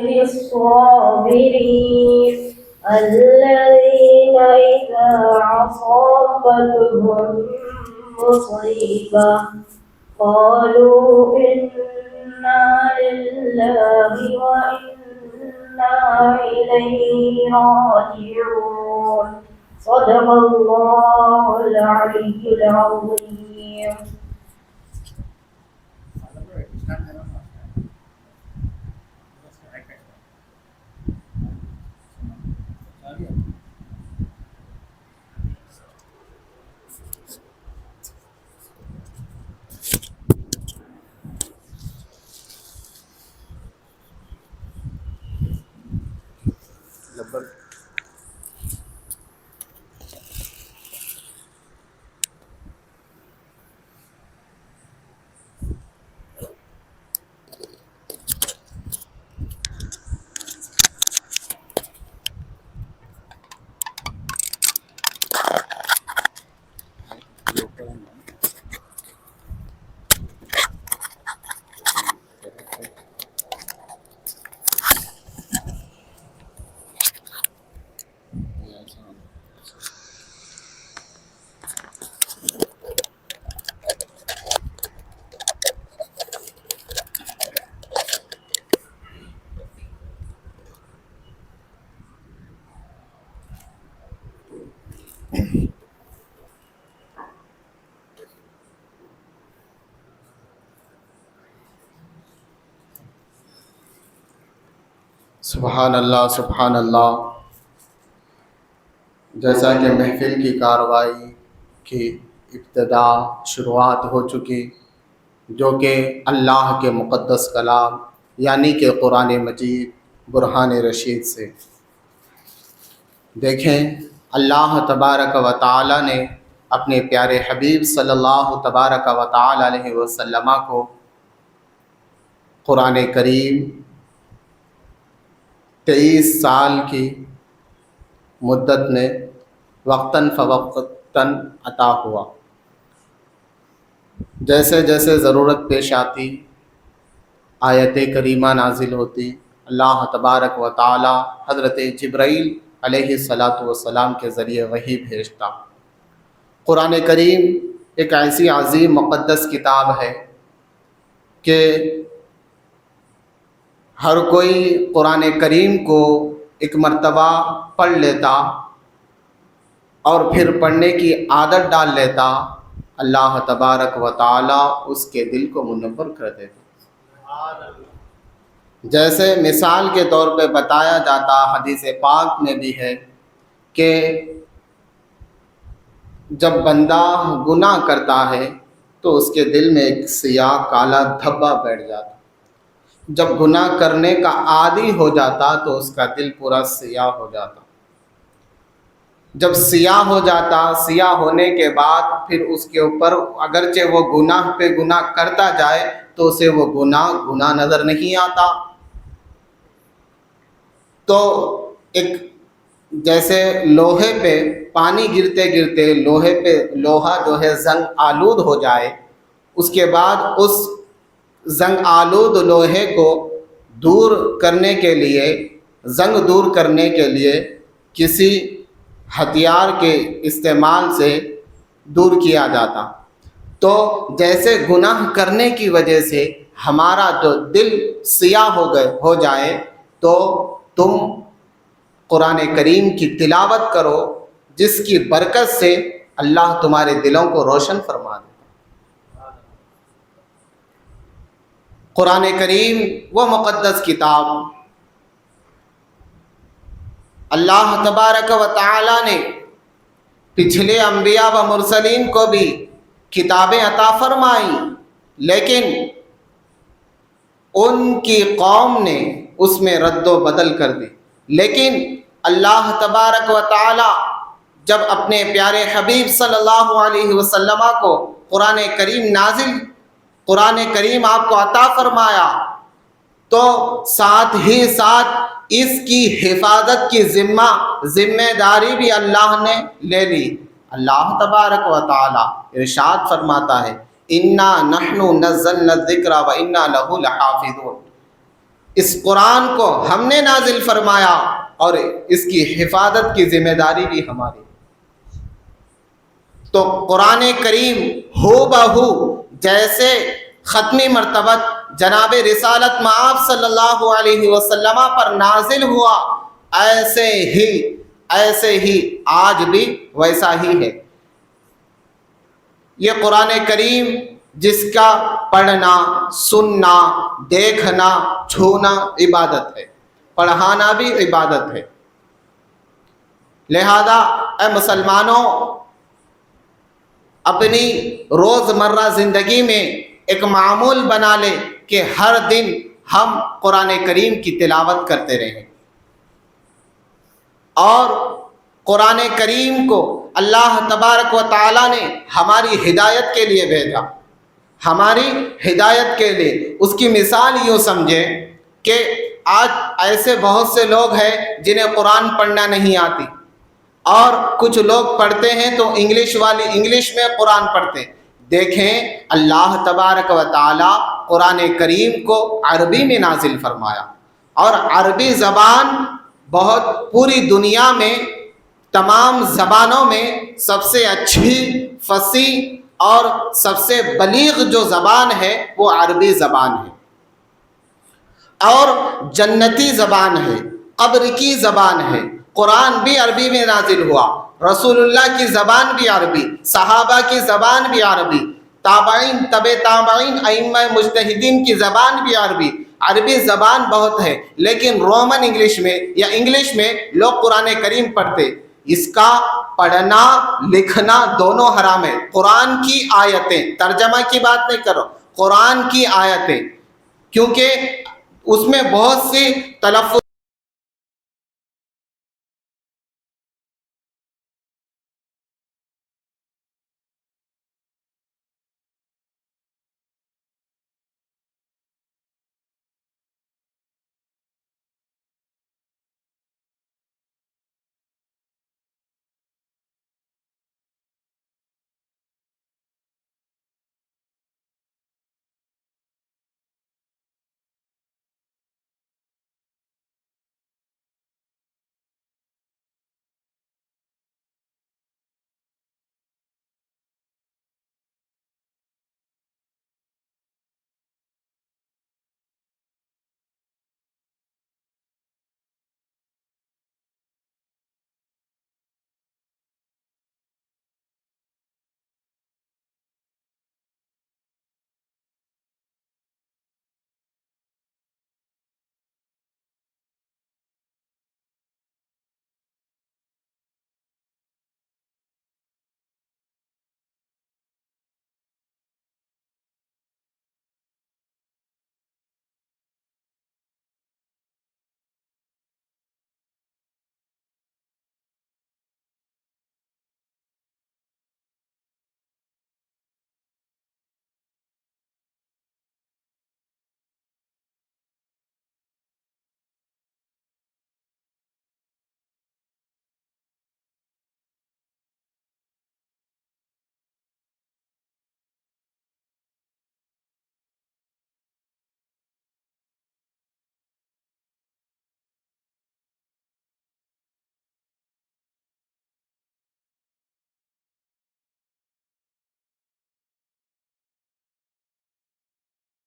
للصابرين الذين إذا أصابتهم مصيبة قالوا إنا لله وإنا إليه راجعون صدق الله العلي العظيم. سبحان اللہ سبحان اللہ. جیسا کہ محفل کی کارروائی کی ابتدا شروعات ہو چکی، جو کہ اللہ کے مقدس کلام یعنی کہ قرآن مجید برہان رشید سے. دیکھیں، اللہ تبارک و تعالی نے اپنے پیارے حبیب صلی اللہ تبارک و تعالی علیہ وسلم کو قرآن کریم 23 سال کی مدت میں وقتاً فوقتاً عطا ہوا. جیسے جیسے ضرورت پیش آتی آیت کریمہ نازل ہوتی، اللہ تبارک و تعالی حضرت جبرائیل علیہ السلام کے ذریعے وحی بھیجتا. قرآن کریم ایک ایسی عظیم مقدس کتاب ہے کہ ہر کوئی قرآن کریم کو ایک مرتبہ پڑھ لیتا اور پھر پڑھنے کی عادت ڈال لیتا، اللہ تبارک و تعالی اس کے دل کو منور کر دیتا. جیسے مثال کے طور پہ بتایا جاتا، حدیث پاک میں بھی ہے کہ جب بندہ گناہ کرتا ہے تو اس کے دل میں ایک سیاہ کالا دھبا بیٹھ جاتا. جب گناہ کرنے کا عادی ہو جاتا تو اس کا دل پورا سیاہ ہو جاتا. جب سیاہ ہو جاتا، سیاہ ہونے کے بعد پھر اس کے اوپر اگرچہ وہ گناہ پہ گناہ کرتا جائے تو اسے وہ گناہ نظر نہیں آتا. تو ایک جیسے لوہے پہ پانی گرتے گرتے لوہا جو ہے زنگ آلود ہو جائے، اس کے بعد اس زنگ آلود لوہے کو دور کرنے کے لیے، زنگ دور کرنے کے لیے کسی ہتھیار کے استعمال سے دور کیا جاتا. تو جیسے گناہ کرنے کی وجہ سے ہمارا جو دل سیاہ ہو جائے تو تم قرآن کریم کی تلاوت کرو، جس کی برکت سے اللہ تمہارے دلوں کو روشن فرما دے. قرآن کریم وہ مقدس کتاب اللہ تبارک و تعالی نے پچھلے انبیاء و مرسلین کو بھی کتابیں عطا فرمائیں، لیکن ان کی قوم نے اس میں رد و بدل کر دی. لیکن اللہ تبارک و تعالی جب اپنے پیارے حبیب صلی اللہ علیہ وسلم کو قرآن کریم آپ کو عطا فرمایا تو ساتھ ہی ساتھ اس کی حفاظت کی ذمہ داری بھی اللہ نے لے لی. اللہ تبارک و تعالی ارشاد فرماتا ہے، انا نحن نزلنا الذکر و انا لہ لحافظون. اس قرآن کو ہم نے نازل فرمایا اور اس کی حفاظت کی ذمہ داری بھی ہماری. تو قرآن کریم ہو بہو جیسے ختمی مرتبہ جناب رسالت مآب صلی اللہ علیہ وسلم پر نازل ہوا، ایسے ہی آج بھی ویسا ہی ہے. یہ قرآن کریم جس کا پڑھنا، سننا، دیکھنا، چھونا عبادت ہے، پڑھانا بھی عبادت ہے. لہذا اے مسلمانوں، اپنی روزمرہ زندگی میں ایک معمول بنا لے کہ ہر دن ہم قرآن کریم کی تلاوت کرتے رہیں. اور قرآن کریم کو اللہ تبارک و تعالیٰ نے ہماری ہدایت کے لیے بھیجا، ہماری ہدایت کے لیے. اس کی مثال یوں سمجھیں کہ آج ایسے بہت سے لوگ ہیں جنہیں قرآن پڑھنا نہیں آتی، اور کچھ لوگ پڑھتے ہیں تو انگلش میں قرآن پڑھتے. دیکھیں اللہ تبارک و تعالیٰ قرآن کریم کو عربی میں نازل فرمایا، اور عربی زبان بہت پوری دنیا میں تمام زبانوں میں سب سے اچھی، فصیح اور سب سے بلیغ جو زبان ہے وہ عربی زبان ہے، اور جنتی زبان ہے، قبر کی زبان ہے. قرآن بھی عربی میں نازل ہوا، رسول اللہ کی زبان بھی عربی، صحابہ کی زبان بھی عربی، تابعین، تبع تابعین، ائمہ مجتہدین کی زبان بھی عربی. عربی زبان بہت ہے، لیکن رومن انگلش میں یا انگلش میں لوگ قرآن کریم پڑھتے. اس کا پڑھنا لکھنا دونوں حرام ہے. قرآن کی آیتیں، ترجمہ کی بات نہیں کرو، قرآن کی آیتیں، کیونکہ اس میں بہت سی تلفظ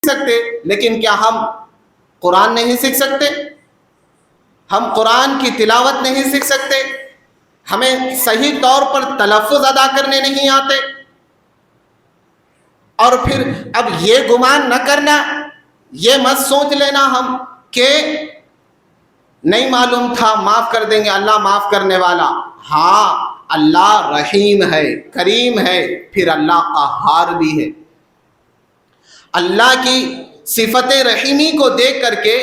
سکتے، لیکن کیا ہم قرآن نہیں سیکھ سکتے؟ ہم قرآن کی تلاوت نہیں سیکھ سکتے؟ ہمیں صحیح طور پر تلفظ ادا کرنے نہیں آتے؟ اور پھر اب یہ گمان نہ کرنا، یہ مت سوچ لینا ہم کہ نہیں معلوم تھا، معاف کر دیں گے، اللہ معاف کرنے والا. ہاں، اللہ رحیم ہے، کریم ہے، پھر اللہ قہار بھی ہے. اللہ کی صفت رحیمی کو دیکھ کر کے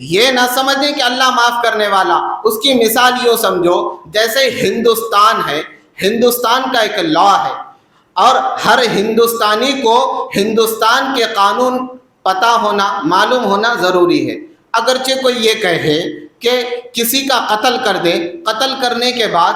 یہ نہ سمجھیں کہ اللہ معاف کرنے والا. اس کی مثال یوں سمجھو جیسے ہندوستان ہے، ہندوستان کا ایک لا ہے، اور ہر ہندوستانی کو ہندوستان کے قانون پتہ ہونا، معلوم ہونا ضروری ہے. اگرچہ کوئی یہ کہے کہ کسی کا قتل کر دیں، قتل کرنے کے بعد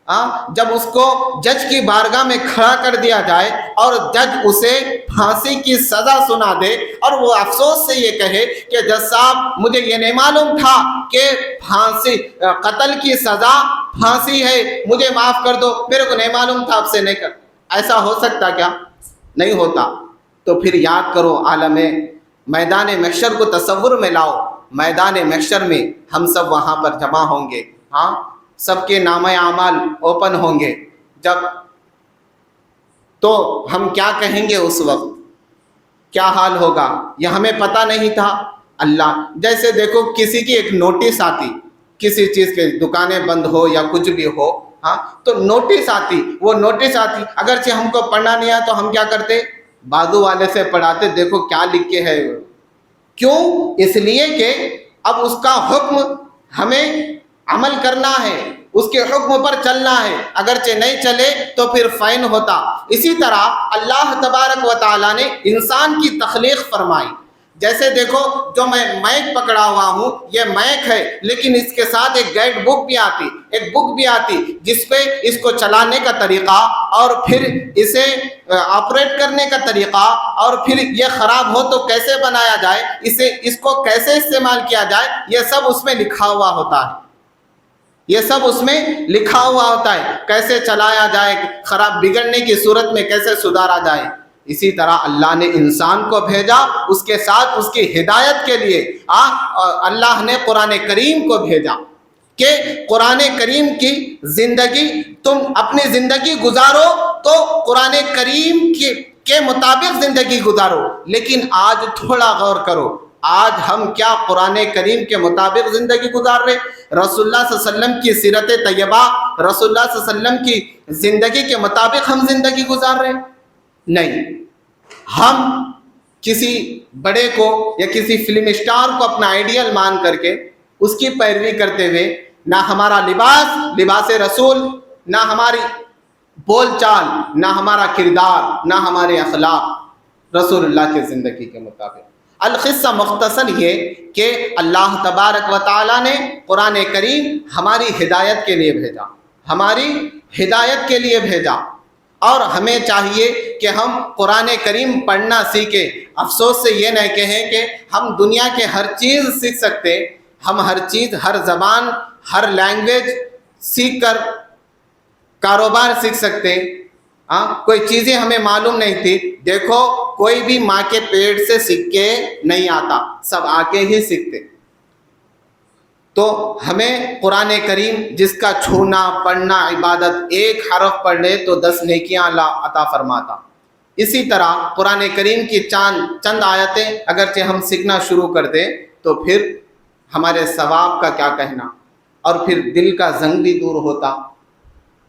جب اس کو جج کی بارگاہ میں کھڑا کر دیا جائے اور جج اسے پھانسی کی سزا سنا دے اور وہ افسوس سے یہ کہے کہ جج صاحب مجھے یہ نہیں معلوم تھا کہ پھانسی قتل کی سزا پھانسی ہے، مجھے معاف کر دو، میرے کو نہیں معلوم تھا، آپ سے نہیں کر، ایسا ہو سکتا کیا؟ نہیں ہوتا۔ تو پھر یاد کرو عالم میدان محشر کو تصور میں لاؤ، میدان محشر میں ہم سب وہاں پر جمع ہوں گے، سب کے نامہ اعمال اوپن ہوں گے جب، تو ہم کیا کہیں گے اس وقت؟ کیا حال ہوگا؟ یہ ہمیں پتہ نہیں تھا۔ اللہ جیسے دیکھو کسی کی ایک نوٹس آتی، کسی چیز کے دکانیں بند ہو یا کچھ بھی ہو، تو نوٹس آتی، وہ نوٹس آتی، اگرچہ ہم کو پڑھنا نہیں آیا تو ہم کیا کرتے؟ بازو والے سے پڑھاتے، دیکھو کیا لکھ کے ہے۔ کیوں؟ اس لیے کہ اب اس کا حکم ہمیں عمل کرنا ہے، اس کے حکم پر چلنا ہے، اگرچہ نہیں چلے تو پھر فائن ہوتا۔ اسی طرح اللہ تبارک و تعالیٰ نے انسان کی تخلیق فرمائی۔ جیسے دیکھو جو میں مائک پکڑا ہوا ہوں، یہ مائک ہے، لیکن اس کے ساتھ ایک گائیڈ بک بھی آتی، ایک بک بھی آتی جس پہ اس کو چلانے کا طریقہ اور پھر اسے آپریٹ کرنے کا طریقہ اور پھر یہ خراب ہو تو کیسے بنایا جائے، اس کو کیسے استعمال کیا جائے، یہ سب اس میں لکھا ہوا ہوتا ہے، یہ سب اس میں لکھا ہوا ہوتا ہے، کیسے چلایا جائے، خراب بگڑنے کی صورت میں کیسے سدھارا جائے۔ اسی طرح اللہ نے انسان کو بھیجا، اس کے ساتھ اس کی ہدایت کے لیے اللہ نے قرآن کریم کو بھیجا کہ قرآن کریم کی زندگی، تم اپنی زندگی گزارو تو قرآن کریم کے مطابق زندگی گزارو۔ لیکن آج تھوڑا غور کرو، آج ہم کیا قرآن کریم کے مطابق زندگی گزار رہے؟ رسول اللہ صلی اللہ علیہ وسلم کی سیرت طیبہ، رسول اللہ صلی اللہ علیہ وسلم کی زندگی کے مطابق ہم زندگی گزار رہے؟ نہیں۔ ہم کسی بڑے کو یا کسی فلم اسٹار کو اپنا آئیڈیل مان کر کے اس کی پیروی کرتے ہوئے نہ ہمارا لباس رسول، نہ ہماری بول چال، نہ ہمارا کردار، نہ ہمارے اخلاق رسول اللہ کی زندگی کے مطابق۔ القصہ مختصر یہ کہ اللہ تبارک و تعالیٰ نے قرآن کریم ہماری ہدایت کے لیے بھیجا، ہماری ہدایت کے لیے بھیجا، اور ہمیں چاہیے کہ ہم قرآن کریم پڑھنا سیکھیں۔ افسوس سے یہ نہ کہیں کہ ہم دنیا کے ہر چیز سیکھ سکتے، ہم ہر چیز، ہر زبان، ہر لینگویج سیکھ کر کاروبار سیکھ سکتے، کوئی چیزیں ہمیں معلوم نہیں تھی۔ دیکھو کوئی بھی ماں کے پیٹ سے سیکھ کے نہیں آتا، سب آ کے ہی سیکھتے۔ تو ہمیں قرآن کریم جس کا چھونا پڑھنا عبادت، ایک حرف پڑھ لے تو 10 نیکیاں اللہ عطا فرماتا۔ اسی طرح قرآن کریم کی چند آیتیں اگرچہ ہم سیکھنا شروع کر دیں تو پھر ہمارے ثواب کا کیا کہنا، اور پھر دل کا زنگ بھی دور ہوتا۔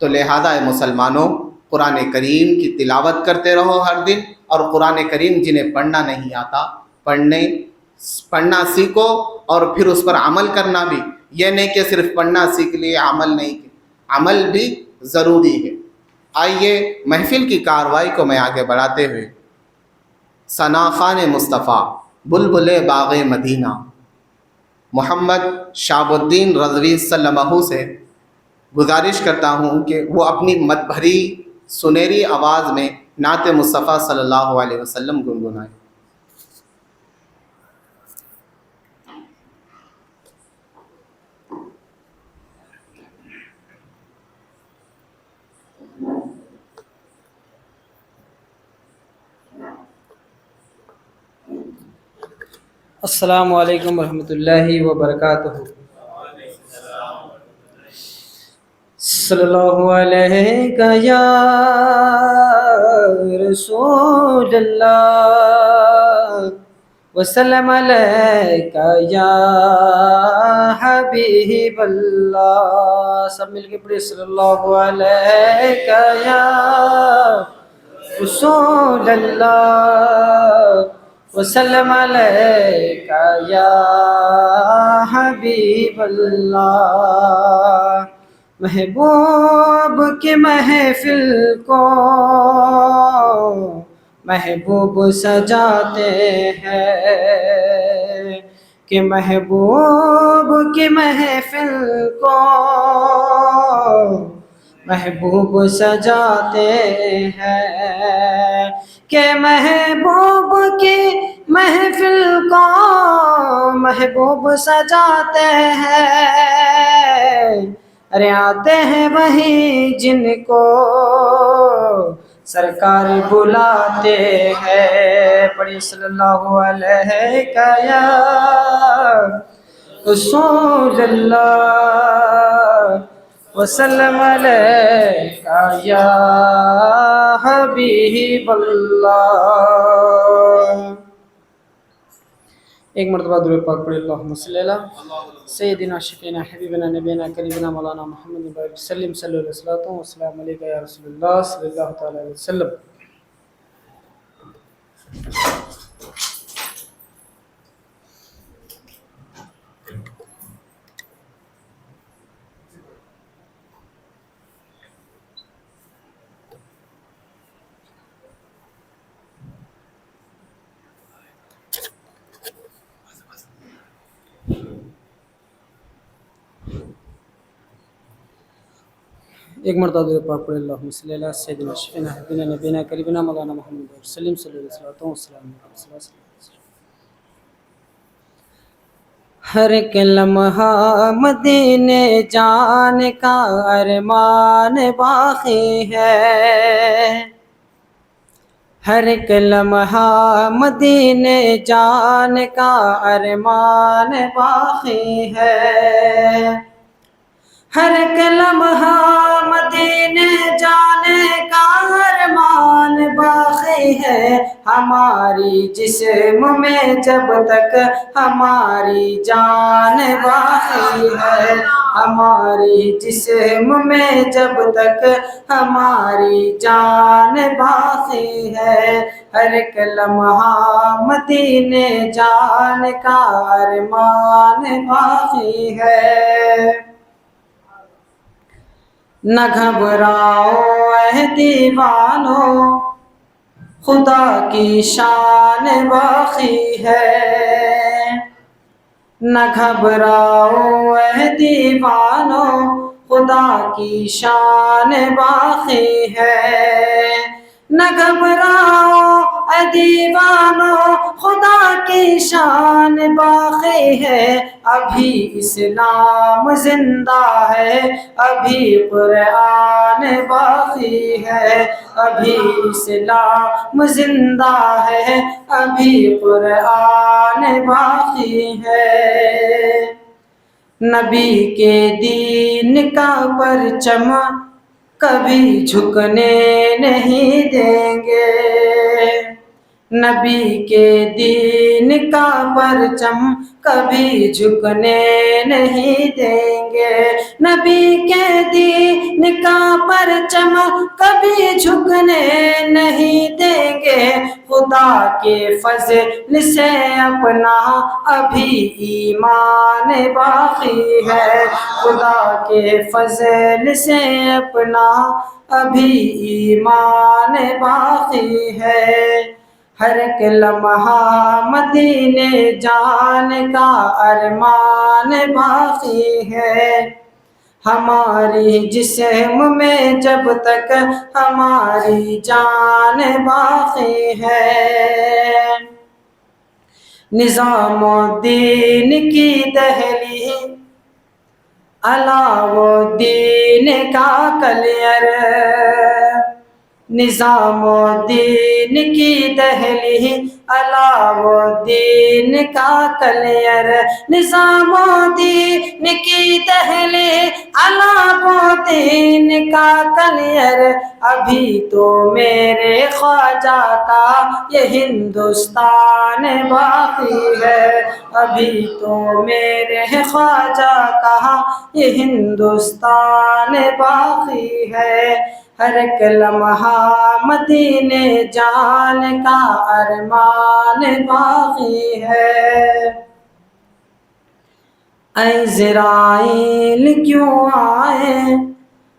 تو لہذا مسلمانوں، قرآن کریم کی تلاوت کرتے رہو ہر دن، اور قرآن کریم جنہیں پڑھنا نہیں آتا پڑھنا سیکھو، اور پھر اس پر عمل کرنا بھی۔ یہ نہیں کہ صرف پڑھنا سیکھ لیے، عمل نہیں کیا، عمل بھی ضروری ہے۔ آئیے محفل کی کارروائی کو میں آگے بڑھاتے ہوئے ثنا خان مصطفیٰ بلبل باغ مدینہ محمد شہاب الدین رضوی صلی اللہ علیہ سے گزارش کرتا ہوں کہ وہ اپنی مت بھری سنہری آواز میں نعت مصطفیٰ صلی اللہ علیہ وسلم گنگنائیں۔ السلام علیکم ورحمۃ اللہ وبرکاتہ۔ صلی اللہ علیہ یا رسول اللہ وسلم علیکہ یا حبیب اللہ۔ سب مل کے پڑھیں صلی اللہ علیہ یا رسول اللہ وسلم علیکہ یا حبیب اللہ۔ محبوب کی محفل کو محبوب سجاتے ہیں، کہ محبوب کی محفل کو محبوب سجاتے ہیں کہ محبوب کی محفل کو محبوب سجاتے ہیں ارے آتے ہیں وہی جن کو سرکار بلاتے ہیں پڑھی صلی اللہ علیہ یا رسول اللہ وسلم علیکہ یا حبیب اللہ۔ ایک مرتبہ درود پاک پڑھیں اللہم صلی اللہ سیدنا شفینا حبیبنا نبینا کریمنا مولانا محمد وسلم صلی اللہ علیہ وسلم علیکہ یا رسول اللہ صلی اللہ تعالی علیہ وسلم۔ ایک مرتبہ درود پاک پڑھیں اللہم صلی اللہ سیدنا شفینا حبیبنا نبینا کریمنا مولانا محمد وسلم صلی اللہ علیہ وسلم۔ ہر ایک لمحہ مدینے جانے کا ارمان باقی ہے ہر ایک لمحہ مدینے جانے کا ارمان باقی ہے ہر ایک لمحہ مدینے جانے کا ارمان باقی ہے ہماری جسم میں جب تک ہماری جان باقی ہے ہماری جسم میں جب تک ہماری جان باقی ہے ہر ایک لمحہ مدینے جانے کا ارمان باقی ہے نہ گھبراؤ اے دیوانو خدا کی شان باقی ہے نہ گھبراؤ اے دیوانو خدا کی شان باقی ہے نہ گھبراؤ اے دیوانو خدا کی شان باقی ہے ابھی اسلام زندہ ہے ابھی قرآن باقی ہے ابھی اسلام زندہ ہے ابھی قرآن باقی ہے نبی کے دین کا پرچم کبھی جھکنے نہیں دیں گے نبی کے دین کا پرچم کبھی جھکنے نہیں دیں گے نبی کے دین کا پرچم کبھی جھکنے نہیں دیں گے خدا کے فضل سے اپنا ابھی ایمان باقی ہے خدا کے فضل سے اپنا ابھی ایمان باقی ہے ہر ایک لمحہ مدینے جانے کا ارمان باقی ہے ہماری جسم میں جب تک ہماری جان باقی ہے نظام الدین کی دہلی علاؤالدین کا کلیر نظام الدین کی دہلی علاؤالدین کا کلیر نظام الدین کی دہلی علاؤالدین کا کلیر ابھی تو میرے خواجہ کا یہ ہندوستان باقی ہے ابھی تو میرے خواجہ کا یہ ہندوستان باقی ہے ہر ایک لمحہ مدینے جانے کا ارمان باقی ہے اے عزرائیل کیوں آئے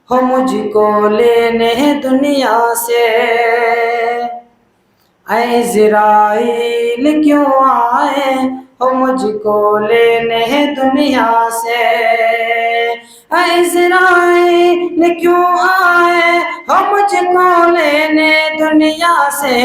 ہو مجھ کو لینے دنیا سے اے عزرائیل کیوں آئے ہو مجھ کو لینے دنیا سے عزرائیل کیوں آئے ہو مجھ کو لینے دنیا سے،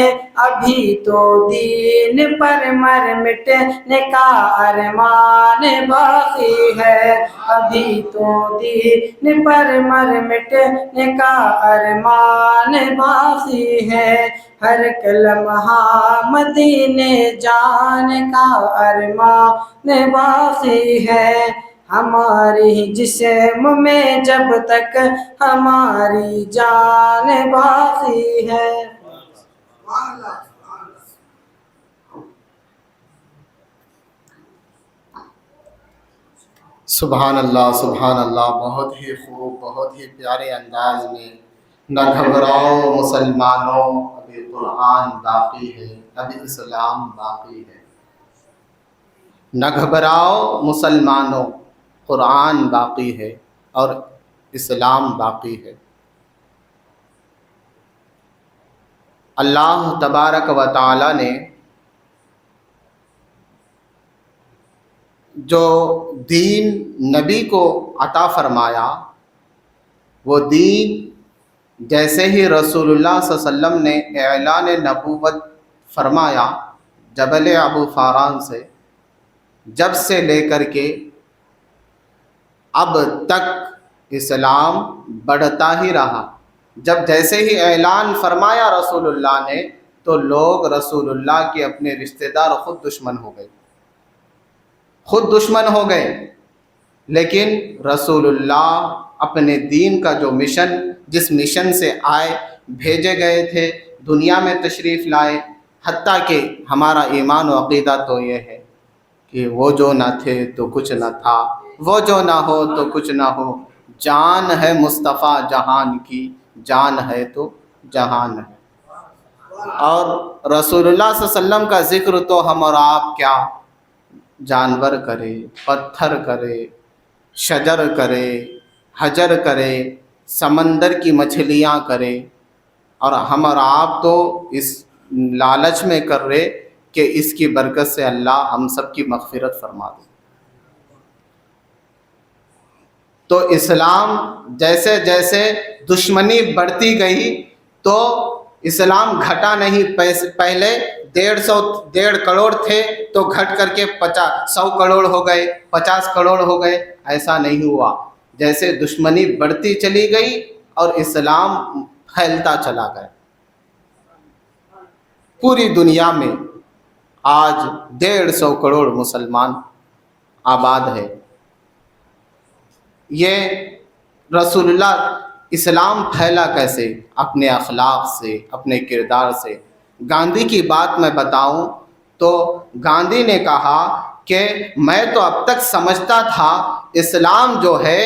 ابھی تو دین پر مر مٹنے کا ارمان باقی ہے، ابھی تو دین پر مر مٹنے کا ارمان باقی ہے، ہر ایک لمحہ مدینے جانے کا ارمان باقی ہے، ہماری جسم میں جب تک ہماری جان باقی ہے۔ سبحان اللہ، سبحان اللہ، بہت ہی خوب، بہت ہی پیارے انداز میں۔ نہ گھبراؤ مسلمانوں، ابھی قرآن باقی ہے، ابھی اسلام باقی ہے۔ نہ گھبراؤ مسلمانوں، قرآن باقی ہے اور اسلام باقی ہے۔ اللہ تبارک و تعالی نے جو دین نبی کو عطا فرمایا، وہ دین جیسے ہی رسول اللہ صلی اللہ علیہ وسلم نے اعلان نبوت فرمایا جبل ابو فاران سے، جب سے لے کر کے اب تک اسلام بڑھتا ہی رہا۔ جب جیسے ہی اعلان فرمایا رسول اللہ نے، تو لوگ رسول اللہ کے اپنے رشتہ دار خود دشمن ہو گئے، خود دشمن ہو گئے۔ لیکن رسول اللہ اپنے دین کا جو مشن، جس مشن سے آئے، بھیجے گئے تھے، دنیا میں تشریف لائے، حتیٰ کہ ہمارا ایمان و عقیدہ تو یہ ہے کہ وہ جو نہ تھے تو کچھ نہ تھا، وہ جو نہ ہو تو کچھ نہ ہو، جان ہے مصطفیٰ جہان کی، جان ہے تو جہان ہے۔ اور رسول اللہ صلی اللہ علیہ وسلم کا ذکر تو ہم اور آپ کیا، جانور کرے، پتھر کرے، شجر کرے، حجر کرے، سمندر کی مچھلیاں کرے، اور ہم اور آپ تو اس لالچ میں کر رہے کہ اس کی برکت سے اللہ ہم سب کی مغفرت فرما دے۔ تو اسلام جیسے جیسے دشمنی بڑھتی گئی تو اسلام گھٹا نہیں۔ پہلے 1.5 کروڑ تھے تو گھٹ کر کے 100 کروڑ ہو گئے، 50 کروڑ ہو گئے، ایسا نہیں ہوا۔ جیسے دشمنی بڑھتی چلی گئی اور اسلام پھیلتا چلا گیا، پوری دنیا میں آج 150 کروڑ مسلمان آباد ہے۔ یہ رسول اللہ اسلام پھیلا کیسے؟ اپنے اخلاق سے، اپنے کردار سے۔ گاندھی کی بات میں بتاؤں تو گاندھی نے کہا کہ میں تو اب تک سمجھتا تھا اسلام جو ہے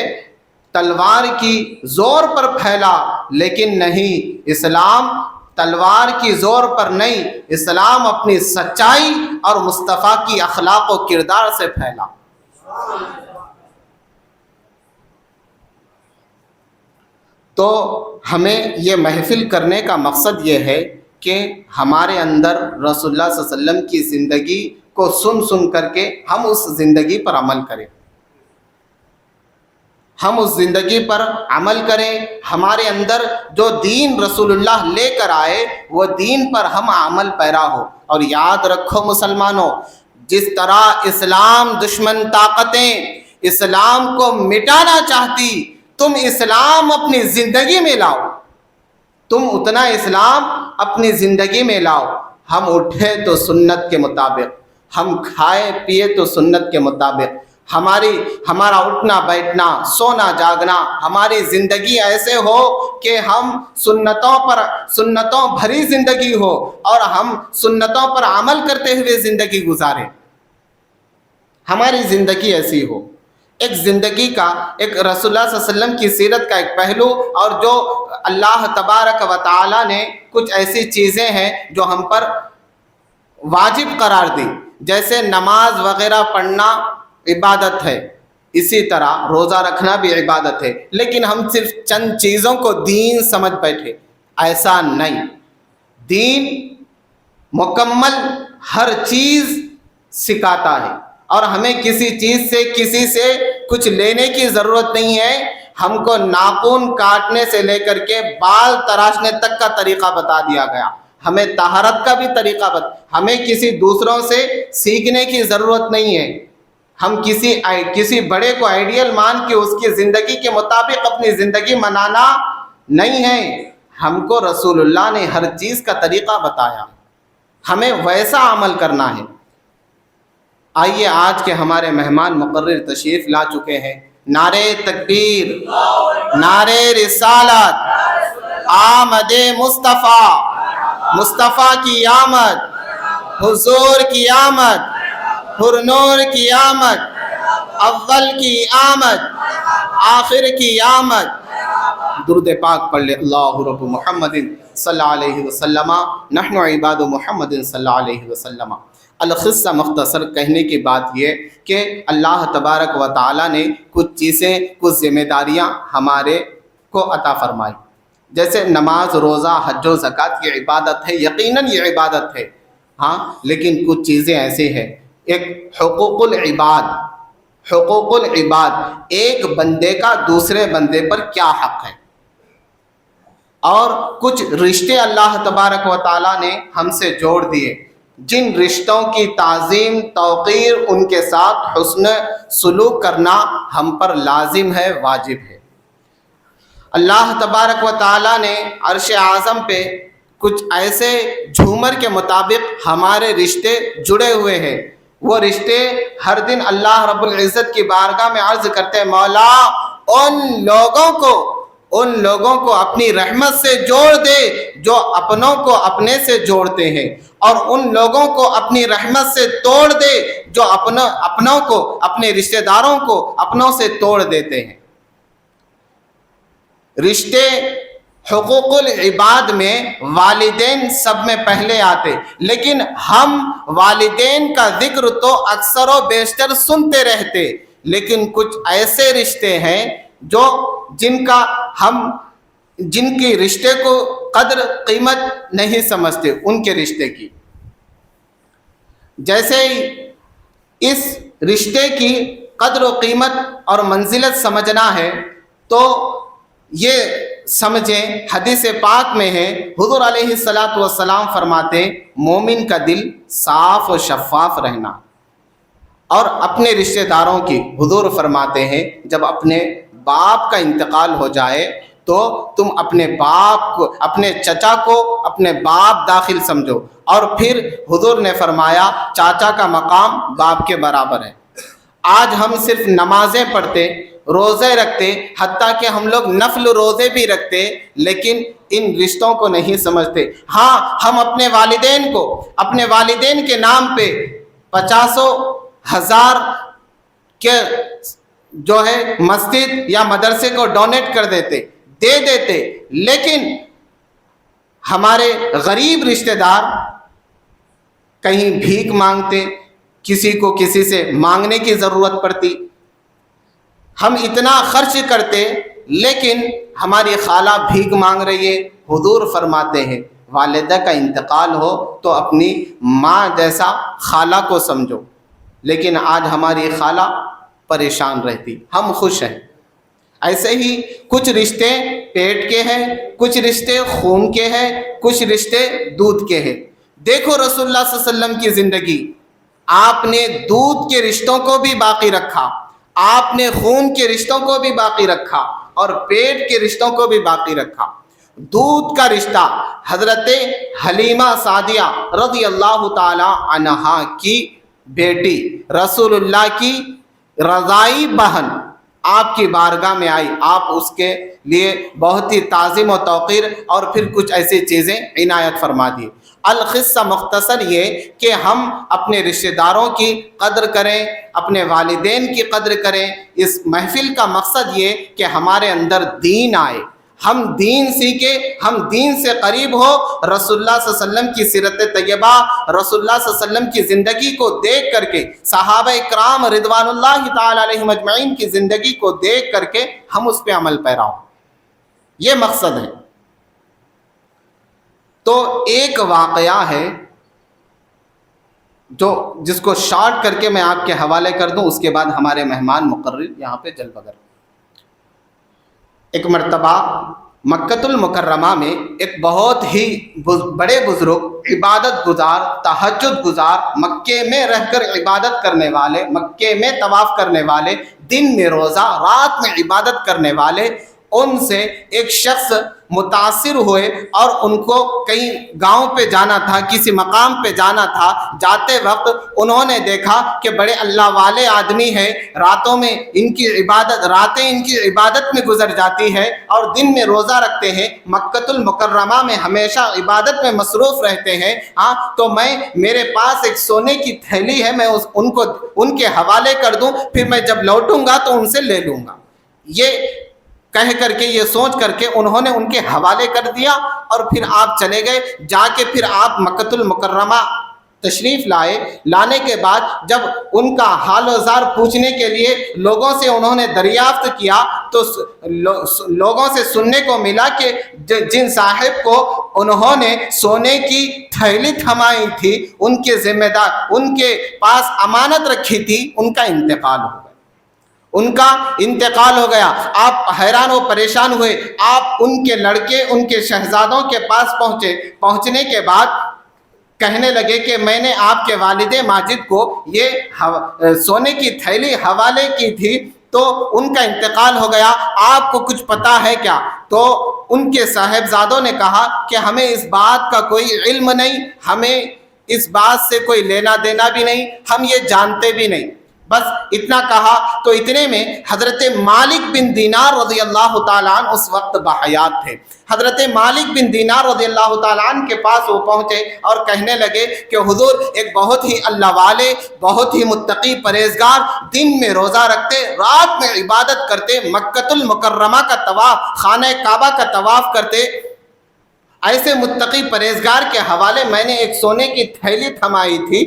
تلوار کی زور پر پھیلا، لیکن نہیں، اسلام تلوار کی زور پر نہیں، اسلام اپنی سچائی اور مصطفیٰ کی اخلاق و کردار سے پھیلا۔ تو ہمیں یہ محفل کرنے کا مقصد یہ ہے کہ ہمارے اندر رسول اللہ صلی اللہ علیہ وسلم کی زندگی کو سن کر کے ہم اس زندگی پر عمل کریں، ہم اس زندگی پر عمل کریں۔ ہمارے اندر جو دین رسول اللہ لے کر آئے وہ دین پر ہم عمل پیرا ہو۔ اور یاد رکھو مسلمانوں، جس طرح اسلام دشمن طاقتیں اسلام کو مٹانا چاہتی، تم اسلام اپنی زندگی میں لاؤ، تم اتنا اسلام اپنی زندگی میں لاؤ۔ ہم اٹھے تو سنت کے مطابق، ہم کھائے پیے تو سنت کے مطابق، ہمارا اٹھنا بیٹھنا، سونا جاگنا، ہماری زندگی ایسے ہو کہ ہم سنتوں بھری زندگی ہو اور ہم سنتوں پر عمل کرتے ہوئے زندگی گزاریں۔ ہماری زندگی ایسی ہو۔ ایک زندگی کا، ایک رسول اللہ صلی اللہ علیہ وسلم کی سیرت کا ایک پہلو، اور جو اللہ تبارک و تعالی نے کچھ ایسی چیزیں ہیں جو ہم پر واجب قرار دی، جیسے نماز وغیرہ پڑھنا عبادت ہے، اسی طرح روزہ رکھنا بھی عبادت ہے، لیکن ہم صرف چند چیزوں کو دین سمجھ بیٹھے، ایسا نہیں۔ دین مکمل ہر چیز سکھاتا ہے، اور ہمیں کسی چیز سے کسی سے کچھ لینے کی ضرورت نہیں ہے. ہم کو ناخن کاٹنے سے لے کر کے بال تراشنے تک کا طریقہ بتا دیا گیا. ہمیں طہارت کا بھی طریقہ ہمیں کسی دوسروں سے سیکھنے کی ضرورت نہیں ہے. ہم کسی بڑے کو آئیڈیل مان کے اس کی زندگی کے مطابق اپنی زندگی منانا نہیں ہے. ہم کو رسول اللہ نے ہر چیز کا طریقہ بتایا, ہمیں ویسا عمل کرنا ہے. آئیے آج کے ہمارے مہمان مقرر تشریف لا چکے ہیں. نعرہ تکبیر, نعرہ رسالت, آمد مصطفیٰ, مصطفیٰ کی آمد, حضور کی آمد, پر نور کی آمد, اول کی آمد, آخر کی آمد. درود پاک پڑھ لے. اللہ رب محمد صلی اللہ علیہ وسلم, نحن عباد محمد صلی اللہ علیہ وسلم. القصہ مختصر کہنے کی بات یہ کہ اللہ تبارک و تعالیٰ نے کچھ چیزیں, کچھ ذمہ داریاں ہمارے کو عطا فرمائی. جیسے نماز, روزہ, حج و زکوٰۃ کی عبادت ہے, یقیناً یہ عبادت ہے, ہاں, لیکن کچھ چیزیں ایسی ہیں. ایک حقوق العباد, حقوق العباد, ایک بندے کا دوسرے بندے پر کیا حق ہے. اور کچھ رشتے اللہ تبارک و تعالیٰ نے ہم سے جوڑ دیے, جن رشتوں کی تعظیم, توقیر, ان کے ساتھ حسن سلوک کرنا ہم پر لازم ہے, واجب ہے. اللہ تبارک و تعالیٰ نے عرش اعظم پہ کچھ ایسے جھومر کے مطابق ہمارے رشتے جڑے ہوئے ہیں. وہ رشتے ہر دن اللہ رب العزت کی بارگاہ میں عرض کرتے ہیں, مولا ان لوگوں کو اپنی رحمت سے جوڑ دے جو اپنوں کو اپنے سے جوڑتے ہیں, اور ان لوگوں کو اپنی رحمت سے توڑ دے جو اپنوں کو, اپنے رشتہ داروں کو اپنوں سے توڑ دیتے ہیں. رشتے حقوق العباد میں والدین سب میں پہلے آتے, لیکن ہم والدین کا ذکر تو اکثر و بیشتر سنتے رہتے, لیکن کچھ ایسے رشتے ہیں جو جن کی رشتے کو قدر قیمت نہیں سمجھتے, ان کے رشتے کی. جیسے اس رشتے کی قدر و قیمت اور منزلت سمجھنا ہے تو یہ سمجھیں, حدیث پاک میں ہے, حضور علیہ الصلاۃ والسلام فرماتے ہیں, مومن کا دل صاف و شفاف رہنا. اور اپنے رشتہ داروں کی, حضور فرماتے ہیں جب اپنے باپ کا انتقال ہو جائے تو تم اپنے باپ کو, اپنے چچا کو اپنے باپ داخل سمجھو. اور پھر حضور نے فرمایا چاچا کا مقام باپ کے برابر ہے. آج ہم صرف نمازیں پڑھتے, روزے رکھتے, حتیٰ کہ ہم لوگ نفل روزے بھی رکھتے, لیکن ان رشتوں کو نہیں سمجھتے. ہاں, ہم اپنے والدین کو, اپنے والدین کے نام پہ 50,000 کے جو ہے مسجد یا مدرسے کو ڈونیٹ کر دیتے, دے دیتے, لیکن ہمارے غریب رشتہ دار کہیں بھیک مانگتے, کسی کو کسی سے مانگنے کی ضرورت پڑتی, ہم اتنا خرچ کرتے, لیکن ہماری خالہ بھیک مانگ رہی ہے. حضور فرماتے ہیں والدہ کا انتقال ہو تو اپنی ماں جیسا خالہ کو سمجھو, لیکن آج ہماری خالہ پریشان رہتی, ہم خوش ہیں. ایسے ہی کچھ رشتے پیٹ کے ہیں, کچھ رشتے خون کے ہیں, کچھ رشتے دودھ کے ہیں. دیکھو رسول اللہ صلی اللہ علیہ وسلم کی زندگی, آپ نے دودھ کے رشتوں کو بھی باقی رکھا, آپ نے خون کے رشتوں کو بھی باقی رکھا, اور پیٹ کے رشتوں کو بھی باقی رکھا. دودھ کا رشتہ حضرت حلیمہ سعدیہ رضی اللہ تعالی عنہا کی بیٹی, رسول اللہ کی رضائی بہن آپ کی بارگاہ میں آئی, آپ اس کے لیے بہت ہی تعظیم و توقیر اور پھر کچھ ایسی چیزیں عنایت فرما دی. القصہ مختصر یہ کہ ہم اپنے رشتہ داروں کی قدر کریں, اپنے والدین کی قدر کریں. اس محفل کا مقصد یہ کہ ہمارے اندر دین آئے, ہم دین سیکھیں, ہم دین سے قریب ہو. رسول اللہ صلی اللہ علیہ وسلم کی سیرت طیبہ, رسول اللہ صلی اللہ علیہ وسلم کی زندگی کو دیکھ کر کے, صحابہ کرام رضوان اللہ تعالی علیہم اجمعین کی زندگی کو دیکھ کر کے ہم اس پہ عمل پیرا ہوں, یہ مقصد ہے. تو ایک واقعہ ہے جو جس کو شارٹ کر کے میں آپ کے حوالے کر دوں، اس کے بعد ہمارے مہمان مقرر یہاں پہ جل بگر۔ ایک مرتبہ مکۃ المکرمہ میں ایک بہت ہی بڑے بزرگ، عبادت گزار، تہجد گزار، مکے میں رہ کر عبادت کرنے والے، مکے میں طواف کرنے والے، دن میں روزہ، رات میں عبادت کرنے والے، ان سے ایک شخص متاثر ہوئے اور ان کو کہیں گاؤں پہ جانا تھا، کسی مقام پہ جانا تھا۔ جاتے وقت انہوں نے دیکھا کہ بڑے اللہ والے آدمی ہیں، راتوں میں راتیں ان کی عبادت میں گزر جاتی ہے اور دن میں روزہ رکھتے ہیں، مکۃ المکرمہ میں ہمیشہ عبادت میں مصروف رہتے ہیں۔ تو میرے پاس ایک سونے کی تھیلی ہے، میں ان کے حوالے کر دوں، پھر میں جب لوٹوں گا تو ان سے لے لوں گا۔ یہ کہہ کر کے، یہ سوچ کر کے انہوں نے ان کے حوالے کر دیا اور پھر آپ چلے گئے۔ جا کے پھر آپ مکۃ المکرمہ تشریف لائے۔ لانے کے بعد جب ان کا حال و زار پوچھنے کے لیے لوگوں سے انہوں نے دریافت کیا تو لوگوں سے سننے کو ملا کہ جن صاحب کو انہوں نے سونے کی تھیلی تھمائی تھی، ان کے ذمہ دار، ان کے پاس امانت رکھی تھی، ان کا انتقال ہو گیا۔ ان کا انتقال ہو گیا۔ آپ حیران و پریشان ہوئے۔ آپ ان کے لڑکے، ان کے شہزادوں کے پاس پہنچے۔ پہنچنے کے بعد کہنے لگے کہ میں نے آپ کے والد ماجد کو یہ سونے کی تھیلی حوالے کی تھی تو ان کا انتقال ہو گیا، آپ کو کچھ پتہ ہے کیا؟ تو ان کے صاحبزادوں نے کہا کہ ہمیں اس بات کا کوئی علم نہیں، ہمیں اس بات سے کوئی لینا دینا بھی نہیں، ہم یہ جانتے بھی نہیں۔ بس اتنا کہا تو اتنے میں حضرت مالک بن دینار رضی اللہ تعالیٰ عنہ اس وقت بحیات تھے۔ حضرت مالک بن دینار رضی اللہ تعالیٰ عنہ کے پاس وہ پہنچے اور کہنے لگے کہ حضور، ایک بہت ہی اللہ والے، بہت ہی متقی پرہیزگار، دن میں روزہ رکھتے، رات میں عبادت کرتے، مکۃ المکرمہ کا طواف، خانہ کعبہ کا طواف کرتے، ایسے متقی پرہیزگار کے حوالے میں نے ایک سونے کی تھیلی تھمائی تھی،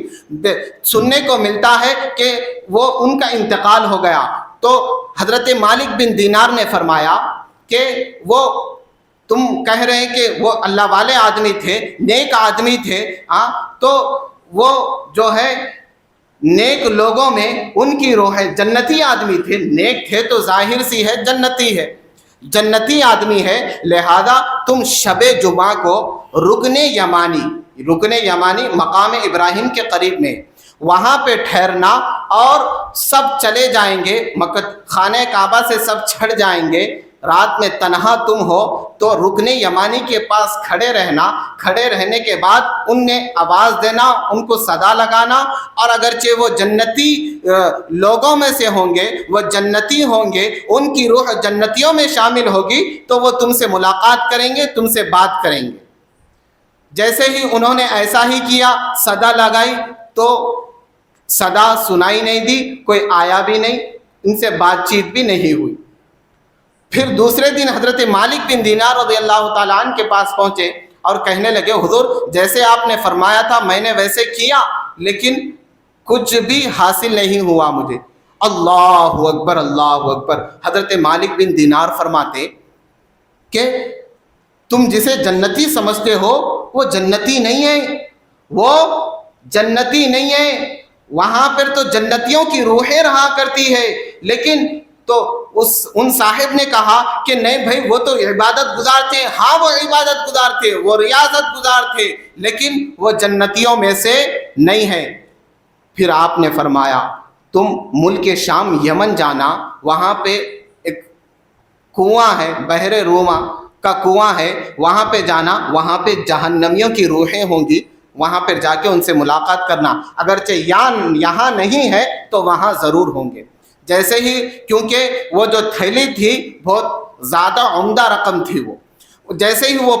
سننے کو ملتا ہے کہ وہ ان کا انتقال ہو گیا۔ تو حضرت مالک بن دینار نے فرمایا کہ وہ تم کہہ رہے ہیں کہ وہ اللہ والے آدمی تھے، نیک آدمی تھے، تو وہ جو ہے نیک لوگوں میں ان کی روح ہے، جنتی آدمی تھے، نیک تھے تو ظاہر سی ہے جنتی ہے، جنتی آدمی ہے، لہذا تم شب جمعہ کو رکن یمانی مقام ابراہیم کے قریب میں وہاں پہ ٹھہرنا اور سب چلے جائیں گے، خانہ کعبہ سے سب چھڑ جائیں گے، رات میں تنہا تم ہو تو رکن یمانی کے پاس کھڑے رہنا، کھڑے رہنے کے بعد ان نے آواز دینا، ان کو صدا لگانا، اور اگرچہ وہ جنتی لوگوں میں سے ہوں گے، وہ جنتی ہوں گے، ان کی روح جنتیوں میں شامل ہوگی تو وہ تم سے ملاقات کریں گے، تم سے بات کریں گے۔ جیسے ہی انہوں نے ایسا ہی کیا، صدا لگائی تو صدا سنائی نہیں دی، کوئی آیا بھی نہیں، ان سے بات چیت بھی نہیں ہوئی۔ پھر دوسرے دن حضرت مالک بن دینار رضی اللہ تعالیٰ عنہ کے پاس پہنچے اور کہنے لگے حضور، جیسے آپ نے فرمایا تھا میں نے ویسے کیا، لیکن کچھ بھی حاصل نہیں ہوا مجھے۔ اللہ اکبر، اللہ اکبر۔ حضرت مالک بن دینار فرماتے کہ تم جسے جنتی سمجھتے ہو وہ جنتی نہیں ہے، وہ جنتی نہیں ہے، وہاں پر تو جنتیوں کی روحیں رہا کرتی ہے، لیکن تو ان صاحب نے کہا کہ نہیں بھائی، وہ تو عبادت گزار تھے، ہاں وہ عبادت گزار تھے، وہ ریاضت گزار تھے، لیکن وہ جنتیوں میں سے نہیں ہے۔ پھر آپ نے فرمایا تم ملک شام یمن جانا، وہاں پہ ایک کنواں ہے، بحر روما کا کنواں ہے، وہاں پہ جانا، وہاں پہ جہنمیوں کی روحیں ہوں گی، وہاں پہ جا کے ان سے ملاقات کرنا، اگرچہ یہاں نہیں ہے تو وہاں ضرور ہوں گے۔ جیسے ہی، کیونکہ وہ جو تھیلی تھی بہت زیادہ عمدہ رقم تھی، وہ جیسے ہی وہ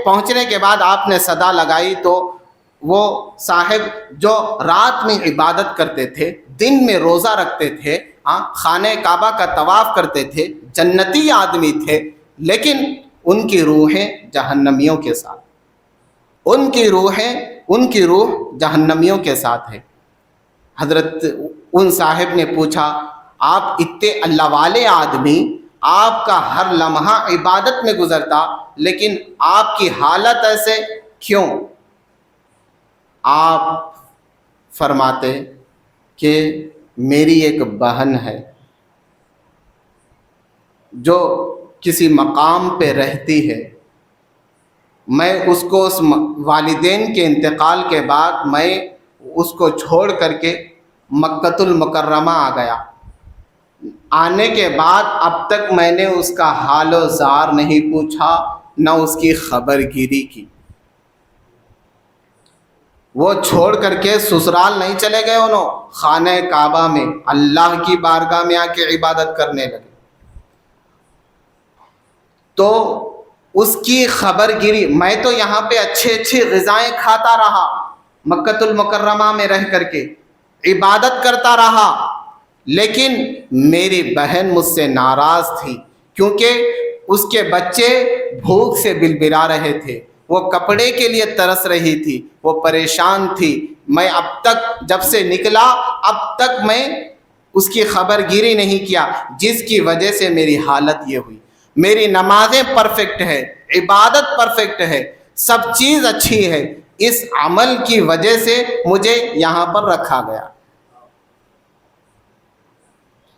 پہنچنے کے بعد آپ نے صدا لگائی تو وہ صاحب جو رات میں عبادت کرتے تھے، دن میں روزہ رکھتے تھے، خانہ کعبہ کا طواف کرتے تھے، جنتی آدمی تھے، لیکن ان کی روحیں جہنمیوں کے ساتھ، ان کی روح جہنمیوں کے ساتھ ہے۔ حضرت ان صاحب نے پوچھا آپ اتنے اللہ والے آدمی، آپ کا ہر لمحہ عبادت میں گزرتا، لیکن آپ کی حالت ایسے کیوں؟ آپ فرماتے کہ میری ایک بہن ہے جو کسی مقام پہ رہتی ہے، میں اس کو اس والدین کے انتقال کے بعد میں اس کو چھوڑ کر کے مکۃ المکرمہ آ گیا۔ آنے کے بعد اب تک میں نے اس کا حال و زار نہیں پوچھا، نہ اس کی خبر گیری کی۔ وہ چھوڑ کر کے سسرال نہیں چلے گئے، انہوں خانہ کعبہ میں اللہ کی بارگاہ میں آ کے عبادت کرنے لگے۔ تو اس کی خبر گیری، میں تو یہاں پہ اچھی غذائیں کھاتا رہا، مکۃ المکرمہ میں رہ کر کے عبادت کرتا رہا، لیکن میری بہن مجھ سے ناراض تھی کیونکہ اس کے بچے بھوک سے بلبلا رہے تھے، وہ کپڑے کے لیے ترس رہی تھی، وہ پریشان تھی۔ میں اب تک جب سے نکلا اب تک میں اس کی خبر گیری نہیں کیا، جس کی وجہ سے میری حالت یہ ہوئی۔ میری نمازیں پرفیکٹ ہے، عبادت پرفیکٹ ہے، سب چیز اچھی ہے، اس عمل کی وجہ سے مجھے یہاں پر رکھا گیا۔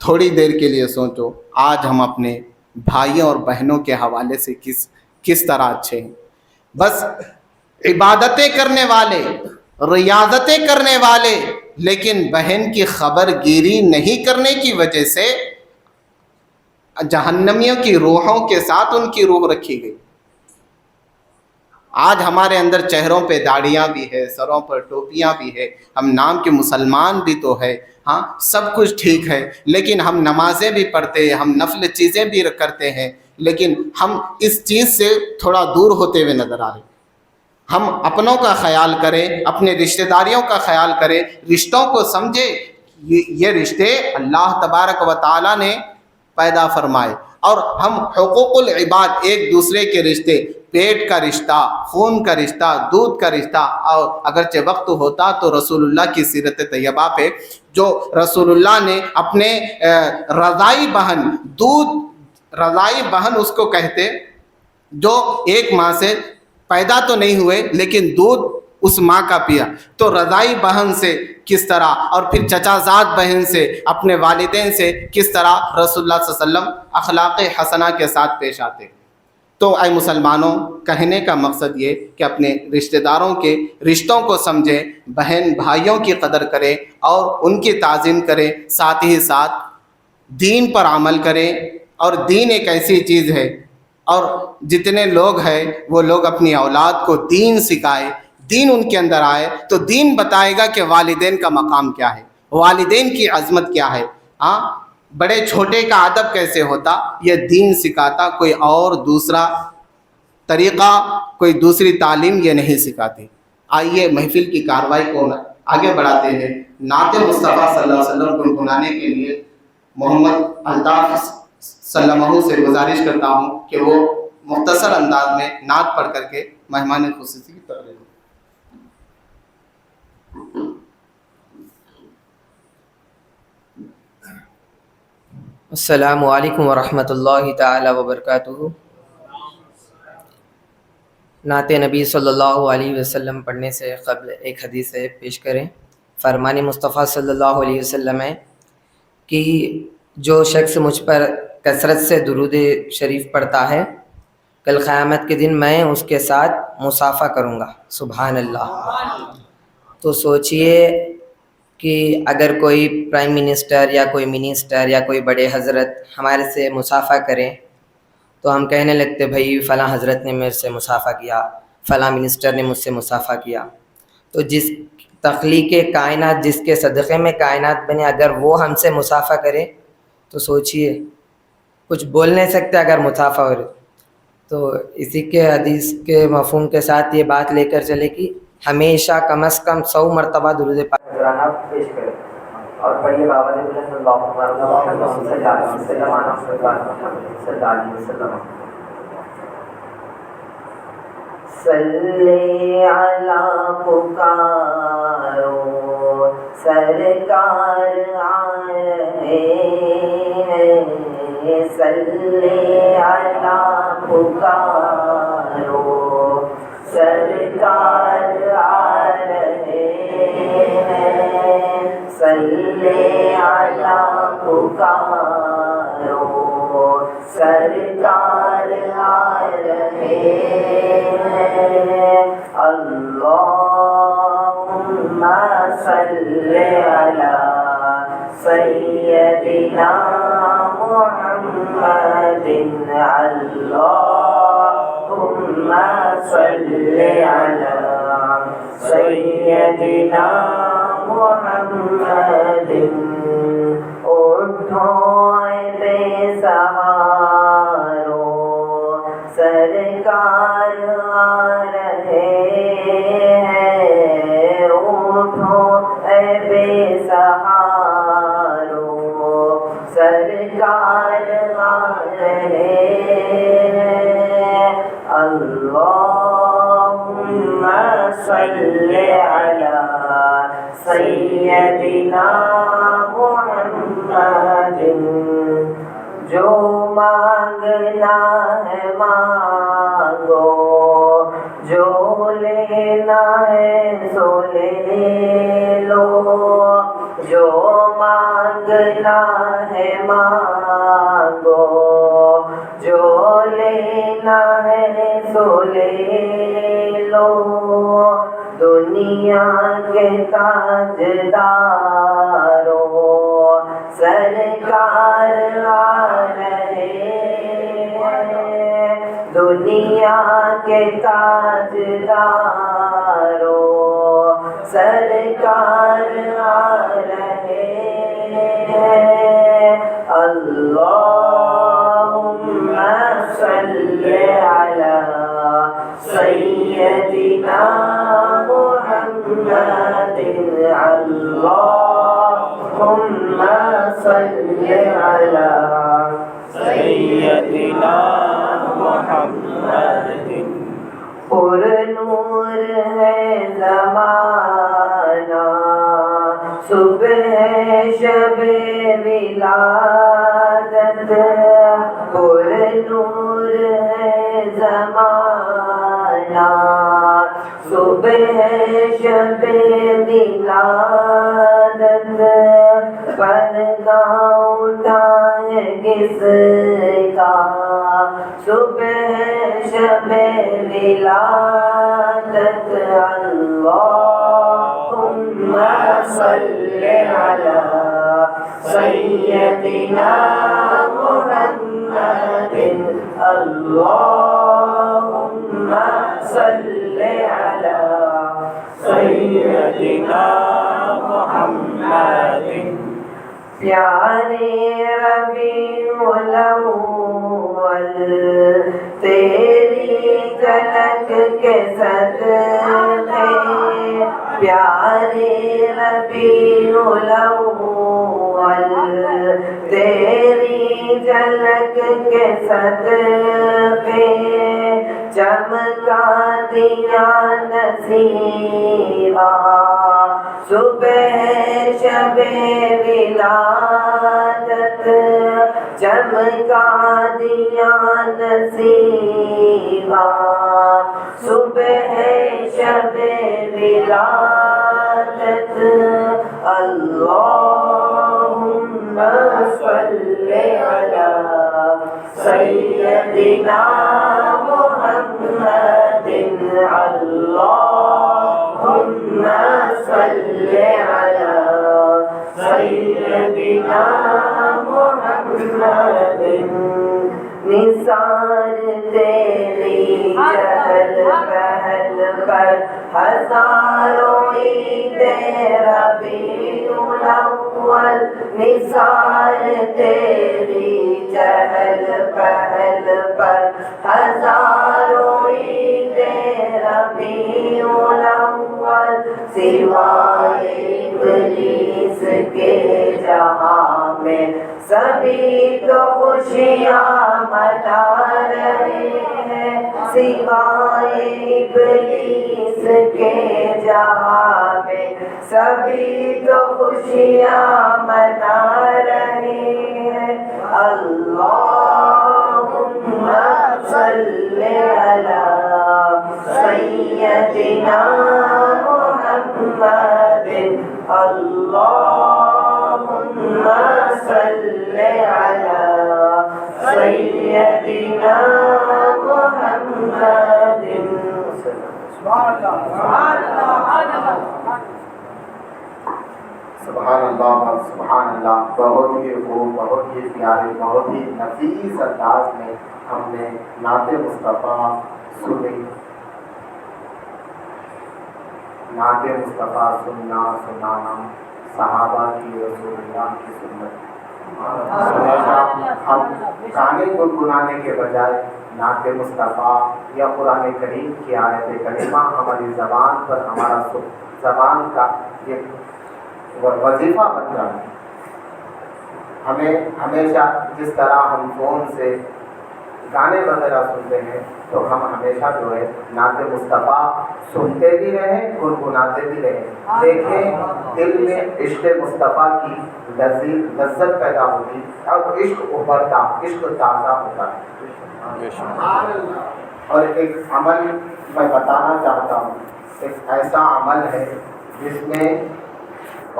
تھوڑی دیر کے لیے سوچو، آج ہم اپنے بھائیوں اور بہنوں کے حوالے سے کس طرح اچھے ہیں۔ بس عبادتیں کرنے والے، ریاضتیں کرنے والے، لیکن بہن کی خبر گیری نہیں کرنے کی وجہ سے جہنمیوں کی روحوں کے ساتھ ان کی روح رکھی گئی۔ آج ہمارے اندر چہروں پہ داڑیاں بھی ہے، سروں پر ٹوپیاں بھی ہے، ہم نام کے مسلمان بھی تو ہے، ہاں سب کچھ ٹھیک ہے، لیکن ہم نمازیں بھی پڑھتے ہیں، ہم نفل چیزیں بھی کرتے ہیں، لیکن ہم اس چیز سے تھوڑا دور ہوتے ہوئے نظر آ رہے ہیں۔ ہم اپنوں کا خیال کریں، اپنے رشتہ داریوں کا خیال کریں، رشتوں کو سمجھے، یہ رشتے اللہ تبارک و تعالیٰ نے پیدا فرمائے، اور ہم حقوق العباد ایک دوسرے کے رشتے، پیٹ کا رشتہ، خون کا رشتہ، دودھ کا رشتہ، اور اگرچہ وقت ہوتا تو رسول اللہ کی سیرت طیبہ پہ جو رسول اللہ نے اپنے رضائی بہن اس کو کہتے، جو ایک ماں سے پیدا تو نہیں ہوئے لیکن دودھ اس ماں کا پیا، تو رضائی بہن سے کس طرح، اور پھر چچا زاد بہن سے، اپنے والدین سے کس طرح رسول اللہ صلی اللہ علیہ وسلم اخلاق حسنہ کے ساتھ پیش آتے۔ تو اے مسلمانوں، کہنے کا مقصد یہ کہ اپنے رشتہ داروں کے رشتوں کو سمجھیں، بہن بھائیوں کی قدر کریں اور ان کی تعظیم کریں، ساتھ ہی ساتھ دین پر عمل کریں۔ اور دین ایک ایسی چیز ہے، اور جتنے لوگ ہیں وہ لوگ اپنی اولاد کو دین سکھائے، دین ان کے اندر آئے، تو دین بتائے گا کہ والدین کا مقام کیا ہے، والدین کی عظمت کیا ہے، ہاں بڑے چھوٹے کا ادب کیسے ہوتا، یہ دین سکھاتا، کوئی اور دوسرا طریقہ، کوئی دوسری تعلیم یہ نہیں سکھاتی۔ آئیے محفل کی کارروائی کو آگے بڑھاتے ہیں۔ نعت مصطفیٰ صلی اللہ علیہ وسلم کو گنگنانے کے لیے محمد الطاف صلی اللہ علیہ وسلم سے گزارش کرتا ہوں کہ وہ مختصر انداز میں نعت پڑھ کر کے مہمان خصوصی کی تقریر۔ السلام علیکم ورحمۃ اللہ تعالی وبرکاتہ۔ نعت نبی صلی اللہ علیہ وسلم پڑھنے سے قبل ایک حدیث پیش کریں۔ فرمان مصطفیٰ صلی اللہ علیہ وسلم ہے کہ جو شخص مجھ پر کثرت سے درود شریف پڑھتا ہے، کل قیامت کے دن میں اس کے ساتھ مصافحہ کروں گا۔ سبحان اللہ۔ تو سوچئے کہ اگر کوئی پرائم منسٹر یا کوئی منسٹر یا کوئی بڑے حضرت ہمارے سے مصافحہ کریں تو ہم کہنے لگتے بھائی فلاں حضرت نے میرے سے مصافحہ کیا، فلاں منسٹر نے مجھ سے مصافحہ کیا۔ تو جس تخلیق کائنات، جس کے صدقے میں کائنات بنے، اگر وہ ہم سے مصافحہ کرے تو سوچئے، کچھ بول نہیں سکتے اگر مصافحہ ہو رہے۔ تو اسی کے حدیث کے مفہوم کے ساتھ یہ بات لے کر چلے کہ ہمیشہ کم از کم 100 مرتبہ درود پاک پیش کریں اور پڑھیے بابا صلی اللہ علیہ وسلم۔ صلی علی پکارو سرکار آئے ہیں، صلی علی پکارو سرکار آ رہے ہیں، صلی علی پکارو سرکار آ رہے ہیں اللہم صلی علی سیدنا محمد اللہم صلی علی سیدنا محمد اٹھو اے بے سہارو سرکار آ رہے ہیں اٹھو اے بے سہارو سرکار آ رہے ہیں اللہم صلی علی سیدنا محمد جو مانگنا ہے مانگو جو لینا ہے سو لے لو جو مانگنا ہے مانگو جو لینا ہے سو لے لو دنیا کے تاجداروں سرکار آ رہے ہیں دنیا کے تاجداروں سرکار آ رہے ہیں اللہم صلی علی سیدنا محمد اللہم صلی علی سیدنا محمد پر نور ہے زمانہ صبح شب ولادت پر نور ہے زمانہ صبح شب ولادت پردہ اٹھا ہے کس کا صبح شب ولادت اللہم صلی علی سیدنا محمد اللہم صلی علی سیدنا محمد پیارے ربیع الاول تیری جھلک کے صدقے پیارے ربیع الاول تیری جھلک کے صدقے چمکا دیا نصیبہ صبح شب ولادت چمکا دیا نصیبہ صبح شب ولادت اللہم صلی علی سیدنا محمد اللہم صلی علی سیدنا محمد نثار تیری چہل پہل پر ہزاروں عید ربیع الاول نثار تیری چہل پہل پر ہزاروں عید ربیع الاول سوائے ابلیس کے جہاں میں سبھی تو خوشیاں منا رہے ہیں سوائے ابلیس کے جہاں میں سبھی تو خوشیاں منا رہے ہیں اللہم صلی علی سیدنا محمد اللہ سيدنا محمد سبحان اللہ سبحان اللہ. بہت ہی خوب، بہت ہی پیارے، بہت ہی نفیس انداز میں ہم نے نعت مصطفیٰ سنی. نعت مصطفیٰ سنانا صحابہ کی، رسول اللہ کی سنت. ہم گانے گنگنانے کے بجائے نعت مصطفیٰ یا قرآن کریم کی آیت کریمہ ہماری زبان پر، ہمارا زبان کا یہ وظیفہ بن رہا ہے. ہمیں ہمیشہ جس طرح ہم فون سے گانے وغیرہ سنتے ہیں تو ہم ہمیشہ جو ہے نعت مصطفیٰ سنتے بھی رہیں، گنگناتے بھی رہیں. دیکھیں دل میں عشق مصطفیٰ کی لذت پیدا ہوتی اور عشق ابھرتا، عشق تازہ ہوتا ہے. اور ایک عمل میں بتانا چاہتا ہوں، ایک ایسا عمل ہے جس میں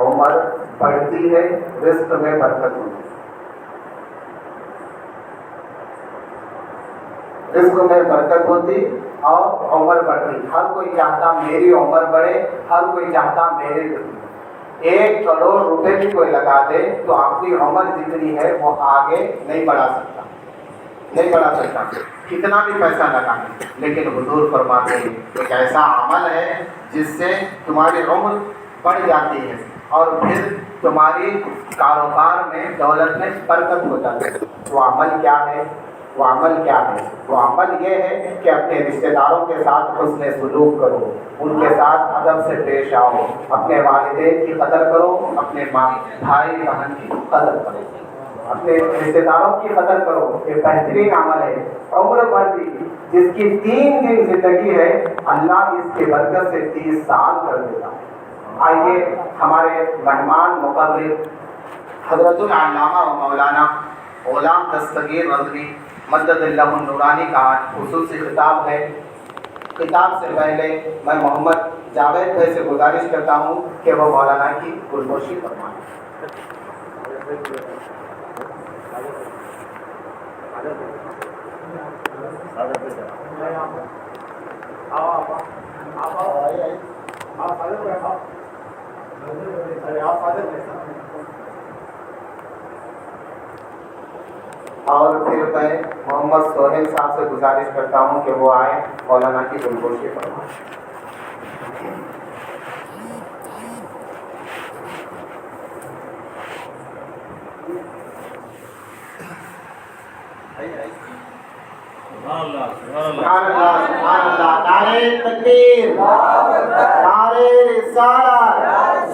عمر بڑھتی ہے، رزق میں برکت ہوتی ہے. رزق میں برکت ہوتی اور عمر بڑھتی. ہر کوئی چاہتا میری عمر بڑھے، ہر کوئی چاہتا میرے رزق. 1 کروڑ روپے بھی کوئی لگا دے تو اپنی عمر جتنی ہے وہ آگے نہیں بڑھا سکتا، نہیں بڑھا سکتا کتنا بھی پیسہ لگانے. لیکن حضور فرماتے ہیں ایک ایسا عمل ہے جس سے تمہاری عمر بڑھ جاتی ہے اور پھر تمہاری کاروبار میں، دولت میں برکت ہو جاتی ہے. وہ عمل کیا ہے؟ وہ عمل کیا ہے؟ وہ عمل یہ ہے کہ اپنے رشتہ داروں کے ساتھ حسن سلوک کرو، ان کے ساتھ ادب سے پیش آؤ، اپنے والدین کی قدر کرو، اپنے ماں بھائی بہن کی قدر کرو، اپنے رشتہ داروں کی قدر کرو. یہ بہترین عمل ہے. عمر بڑھتی، جس کی 3 دن زندگی ہے اللہ اس کی برکت سے 30 سال کر دیتا. آئیے ہمارے مہمان مقرر حضرت العلامہ و مولانا غلام دستگیر رضوی مدد اللہ النورانی کا خصوصی خطاب ہے. خطاب سے پہلے میں محمد جاوید بھائی سے گزارش کرتا ہوں کہ وہ مولانا کی گلگوشی فرمائیں. اور پھر میں محمد سہیل صاحب سے گزارش کرتا ہوں کہ وہ آئیں، مولانا کی گلگوشی فرمائیں. سبحان اللہ سبحان اللہ. نعرہ تکبیر، نعرہ رسالت،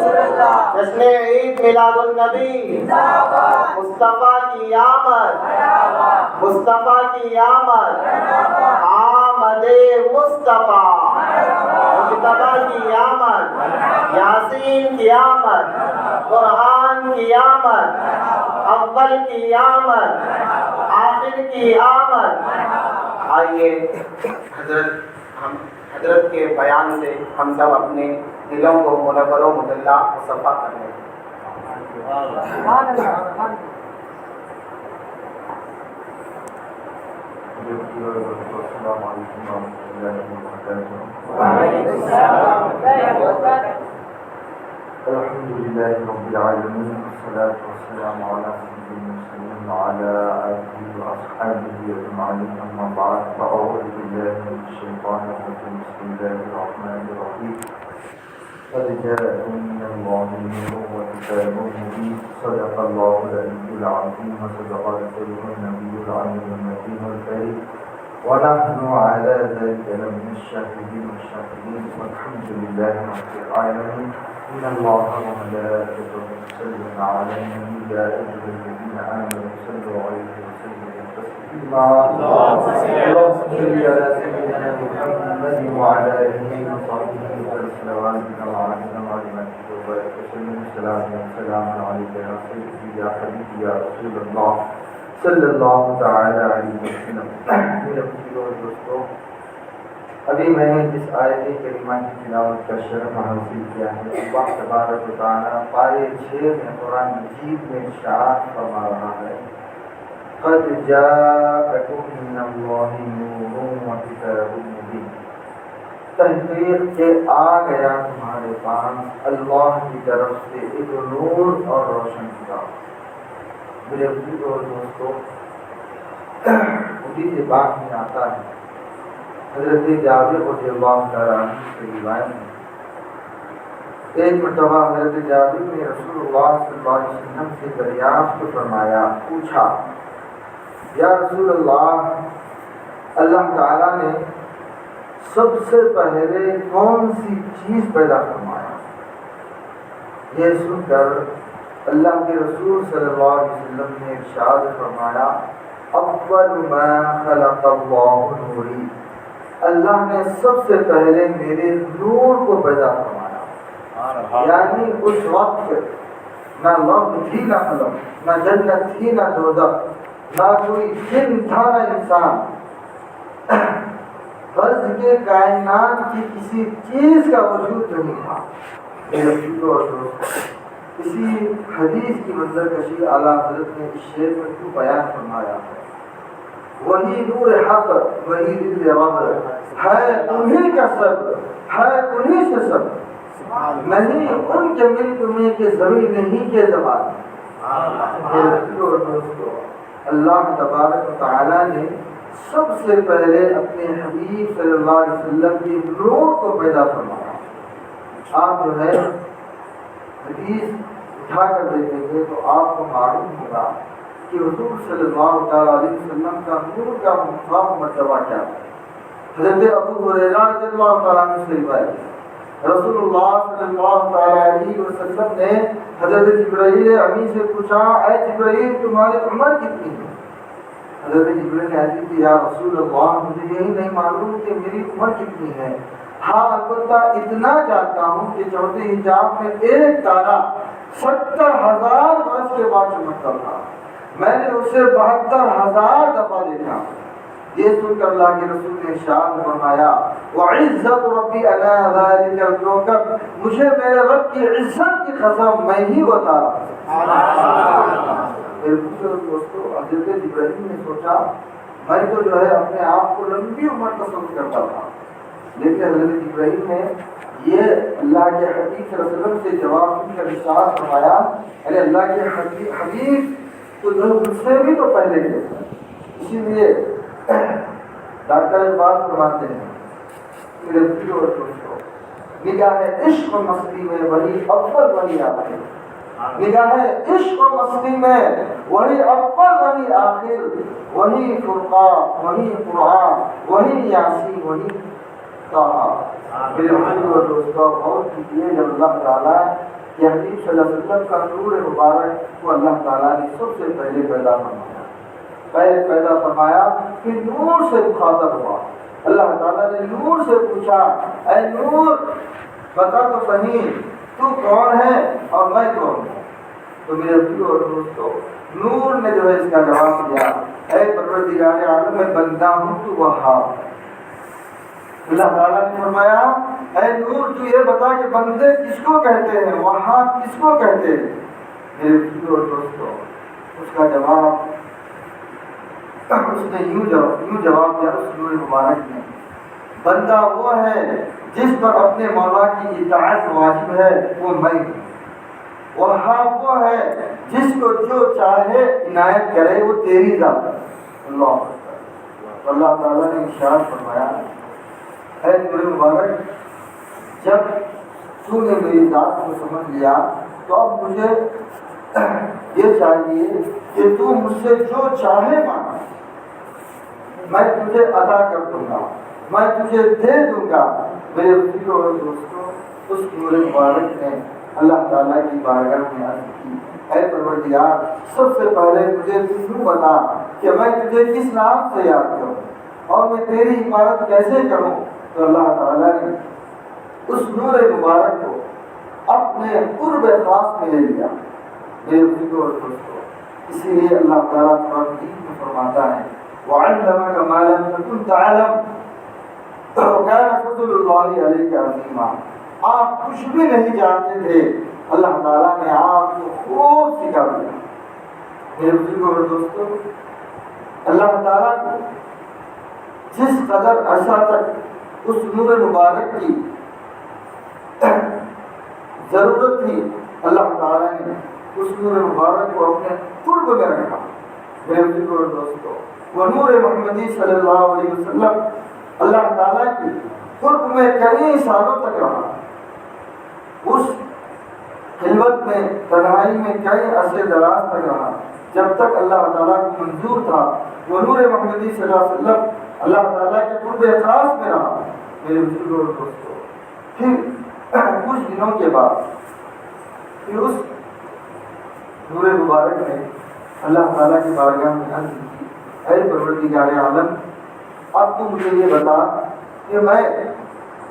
جشن عید میلاد النبی، مصطفیٰ کی آمد، مصطفیٰ کی آمد، آمد مصطفیٰ، مصطفیٰ کی آمد، یاسین کی آمد، قرآن کی آمد، اول کی آمد، آخر کی آمد. آئیے حضرت کے بیان سے ہم سب اپنے دلوں کو منور و مدلہ مصفا کریں. السلام علیکم ورحمۃ اللہ وبرکاتہ. الحمد لله رب العالمين والصلاة والسلام على سيد المرسلين وعلى آله وأصحابه أجمعين. أما بعد فأعوذ بالله من الشيطان الرجيم. بسم الله الرحمن الرحيم. قد جاءكم من الله نور وكتاب مبين. صدق الله العلي العظيم وصدق رسوله النبي العلي المتين الكريم. ونحن على ذلك لمن الشاهدين والشاكرين والحمد لله رب العالمين. إن الله وملائكته يصلون على النبي يا أيها الذين آمنوا صلوا عليه وسلموا تسليما. اللهم صل على سيدنا محمد وعلى آله وصحبه وسلم السلام عليك يا سيدي يا حبيبي يا رسول الله صلی اللہ تعالی علیہ وسلم. میرے بزرگوں اور دوستوں، ابھی میں نے جس آیت کریمہ کی تلاوت کا شرف حاصل کیا ہے، اللہ تبارک و تعالیٰ پارے 6 میں قرآن مجید میں ارشاد فرما رہا ہے قد جاءكم من اللہ نور وکتاب مبین، تحقیق کہ آ گیا تمہارے پاس اللہ کی طرف سے ایک نور اور روشن کتاب۔ میرے بزرگوں اور دوستوں، حدیث پاک میں آتا ہے، حضرت جابر رضی اللہ تعالیٰ عنہ سے روایت ہے، ایک مرتبہ حضرت جابر نے رسول اللہ صلی اللہ علیہ وسلم سے دریافت فرمایا، پوچھا، یا رسول اللہ تعالیٰ نے سب سے پہلے کون سی چیز پیدا فرمایا؟ یہ سن کر اللہ کے رسول صلی اللہ علیہ وسلم نے ارشاد فرمایا، اول ما خلق اللہ نوری، اللہ نے سب سے پہلے میرے نور کو پیدا فرمایا۔ یعنی اس وقت نہ لفظ تھی نہ قلم، نہ جنت تھی نہ دوزخ، نہ کوئی جن تھا نہ انسان، فرض کے کائنات کی کسی چیز کا وجود نہیں تھا۔ میرے بزرگوں اور دوستوں، اسی حدیث کی منظر کشی اعلیٰ حضرت نے اس شعر میں کیوں بیان فرمایا ہے، وہی نور حق وہی دل رب، ہے انہی کا سب، ہے انہی سے سب، نہیں ان کے ملک میں کہ زمین نہیں کے زبان۔ اللہ تبارک و تعالیٰ نے سب سے پہلے اپنے حبیب صلی اللہ علیہ وسلم کے نور کو پیدا فرمایا۔ آپ جو ہے حدیث اٹھا کر دیکھیں گے تو آپ کو معلوم ہوگا کہ حضور صلی اللہ تعالیٰ علیہ وسلم کا نور کا مقام مرتبہ کیا ہے۔ حضرت ابو ہریرہ رضی اللہ تعالیٰ عنہ سے روایت ہے، رسول اللہ صلی اللہ تعالیٰ علیہ وسلم نے حضرت جبرائیل امی سے پوچھا، اے جبرائیل تمہاری عمر کتنی ہے؟ حضرت جبرائیل نے عرض کی، یا رسول اللہ مجھے یہی نہیں معلوم کہ میری عمر کتنی ہے، ہاں البتہ اتنا جانتا ہوں کہ چوتھے حجاب میں ایک تارا 70,000 برس کے بعد چمکتا تھا، میں نے اسے 72,000 دفعہ دیکھا۔ یہ سن کر اللہ کے رسول نے ارشاد فرمایا، وعزت ربی انا ذلک الکوکب، مجھے میرے رب کی عزت کی قسم میں ہی بتا رہا ہوں۔ میرے دوستو، حضرت ابراہیم نے سوچا میں تو جو ہے اپنے آپ کو لمبی عمر پسند کرتا تھا، لیکن حضرت ابراہیم نے یہ اللہ کے حبیب صلی اللہ علیہ وسلم سے جواب سن کر ارشاد فرمایا، ارے اللہ کے حبیب تو جو مجھ سے بھی تو پہلے تھے۔ اسی لیے ڈاکٹر اقبال فرماتے ہیں، میرے بھائیو اور دوستو، نگاہ عشق و مستی میں وہی اول وہی آخر، نگاہ عشق و مستی میں وہی اول وہی آخر، وہی فرقان وہی قرآن وہی یاسین وہی طٰہٰ۔ میرے بھائیو اور دوستو، غور کیجیے، جب اللہ تعالیٰ کہ حبیب صلی اللہ علیہ وسلم کا نور مبارک کو اللہ تعالیٰ نے سب سے پہلے پیدا فرمایا کہ نور سے مخاطب ہوا۔ اللہ تعالیٰ نے نور سے پوچھا، اے نور بتا تو صحیح تو کون ہے اور میں کون ہوں؟ تو میرے بھائیو اور دوستو، نور نے جو ہے اس کا جواب دیا، اے پروردگار عالم میں بندہ ہوں تو وہاب۔ اللہ تعالیٰ نے فرمایا، اے نور تو یہ بتا کہ بندے کس کو کہتے ہیں، وہاب کس کو کہتے ہیں؟ میرے بھائیو اور دوستو، اس کا جواب اس نے یوں جواب دیا اس نور مبارک نے، بندہ وہ ہے جس پر اپنے مولا کی اطاعت واجب ہے، وہ میں ہوں۔ وہاب وہ ہے جس کو جو چاہے عنایت کرے، وہ تیری ذات ہے۔ اللہ اکبر۔ اللہ تعالیٰ نے ارشاد فرمایا، اے نور مبارک، جب تو نے میری ذات کو سمجھ لیا تو اب مجھے یہ چاہیے کہ تو مجھ سے جو چاہے مانگ، میں تجھے عطا کر دوں گا، میں تجھے دے دوں گا۔ میرے بھائیو اور دوستو، اس نور مبارک نے اللہ تعالیٰ کی بارگاہ میں عرض کی، اے پروردگار، سب سے پہلے مجھے تو بتا کہ میں تجھے کس نام سے یاد کروں اور میں تیری عبادت کیسے کروں۔ تو اللہ تعالیٰ نے اس نور مبارک کو اپنے قرب خاص میں لے لیا۔ میرے بھائیو اور دوستو، اسی لیے اللہ تعالیٰ قرآن میں فرماتا ہے، وَعَلَّمَكَ مَا لَمْ تَكُنْ تَعْلَمْ وَكَانَ فَضْلُ اللَّهِ عَلَيْكَ عَظِيمًا۔ آپ کچھ بھی نہیں جانتے تھے، اللہ تعالیٰ نے آپ کو خوب سکھا دیا۔ میرے بزرگوں اور دوستوں، اللہ تعالیٰ کو جس قدر عرصہ تک اس نور مبارک کی ضرورت تھی، اللہ تعالیٰ نے اس نور مبارک کو اپنے قرب میں رکھا۔ میرے بزرگوں اور دوستوں، وہ نور محمدی صلی اللہ علیہ وسلم اللہ تعالیٰ کی قرب میں کئی سالوں تک رہا، اس خلوت میں تنہائی میں کئی عرصے دراز تک رہا، جب تک اللہ تعالیٰ کو منظور تھا وہ نور محمدی صلی اللہ علیہ وسلم اللہ تعالیٰ کے قرب خاص میں رہا۔ میرے بزرگوں اور دوستوں، پھر کچھ دنوں کے بعد پھر اس نور مبارک نے اللہ تعالیٰ کی بارگاہ میں عرض کی، اے پروردگار عالم، اب تو مجھے یہ بتا کہ میں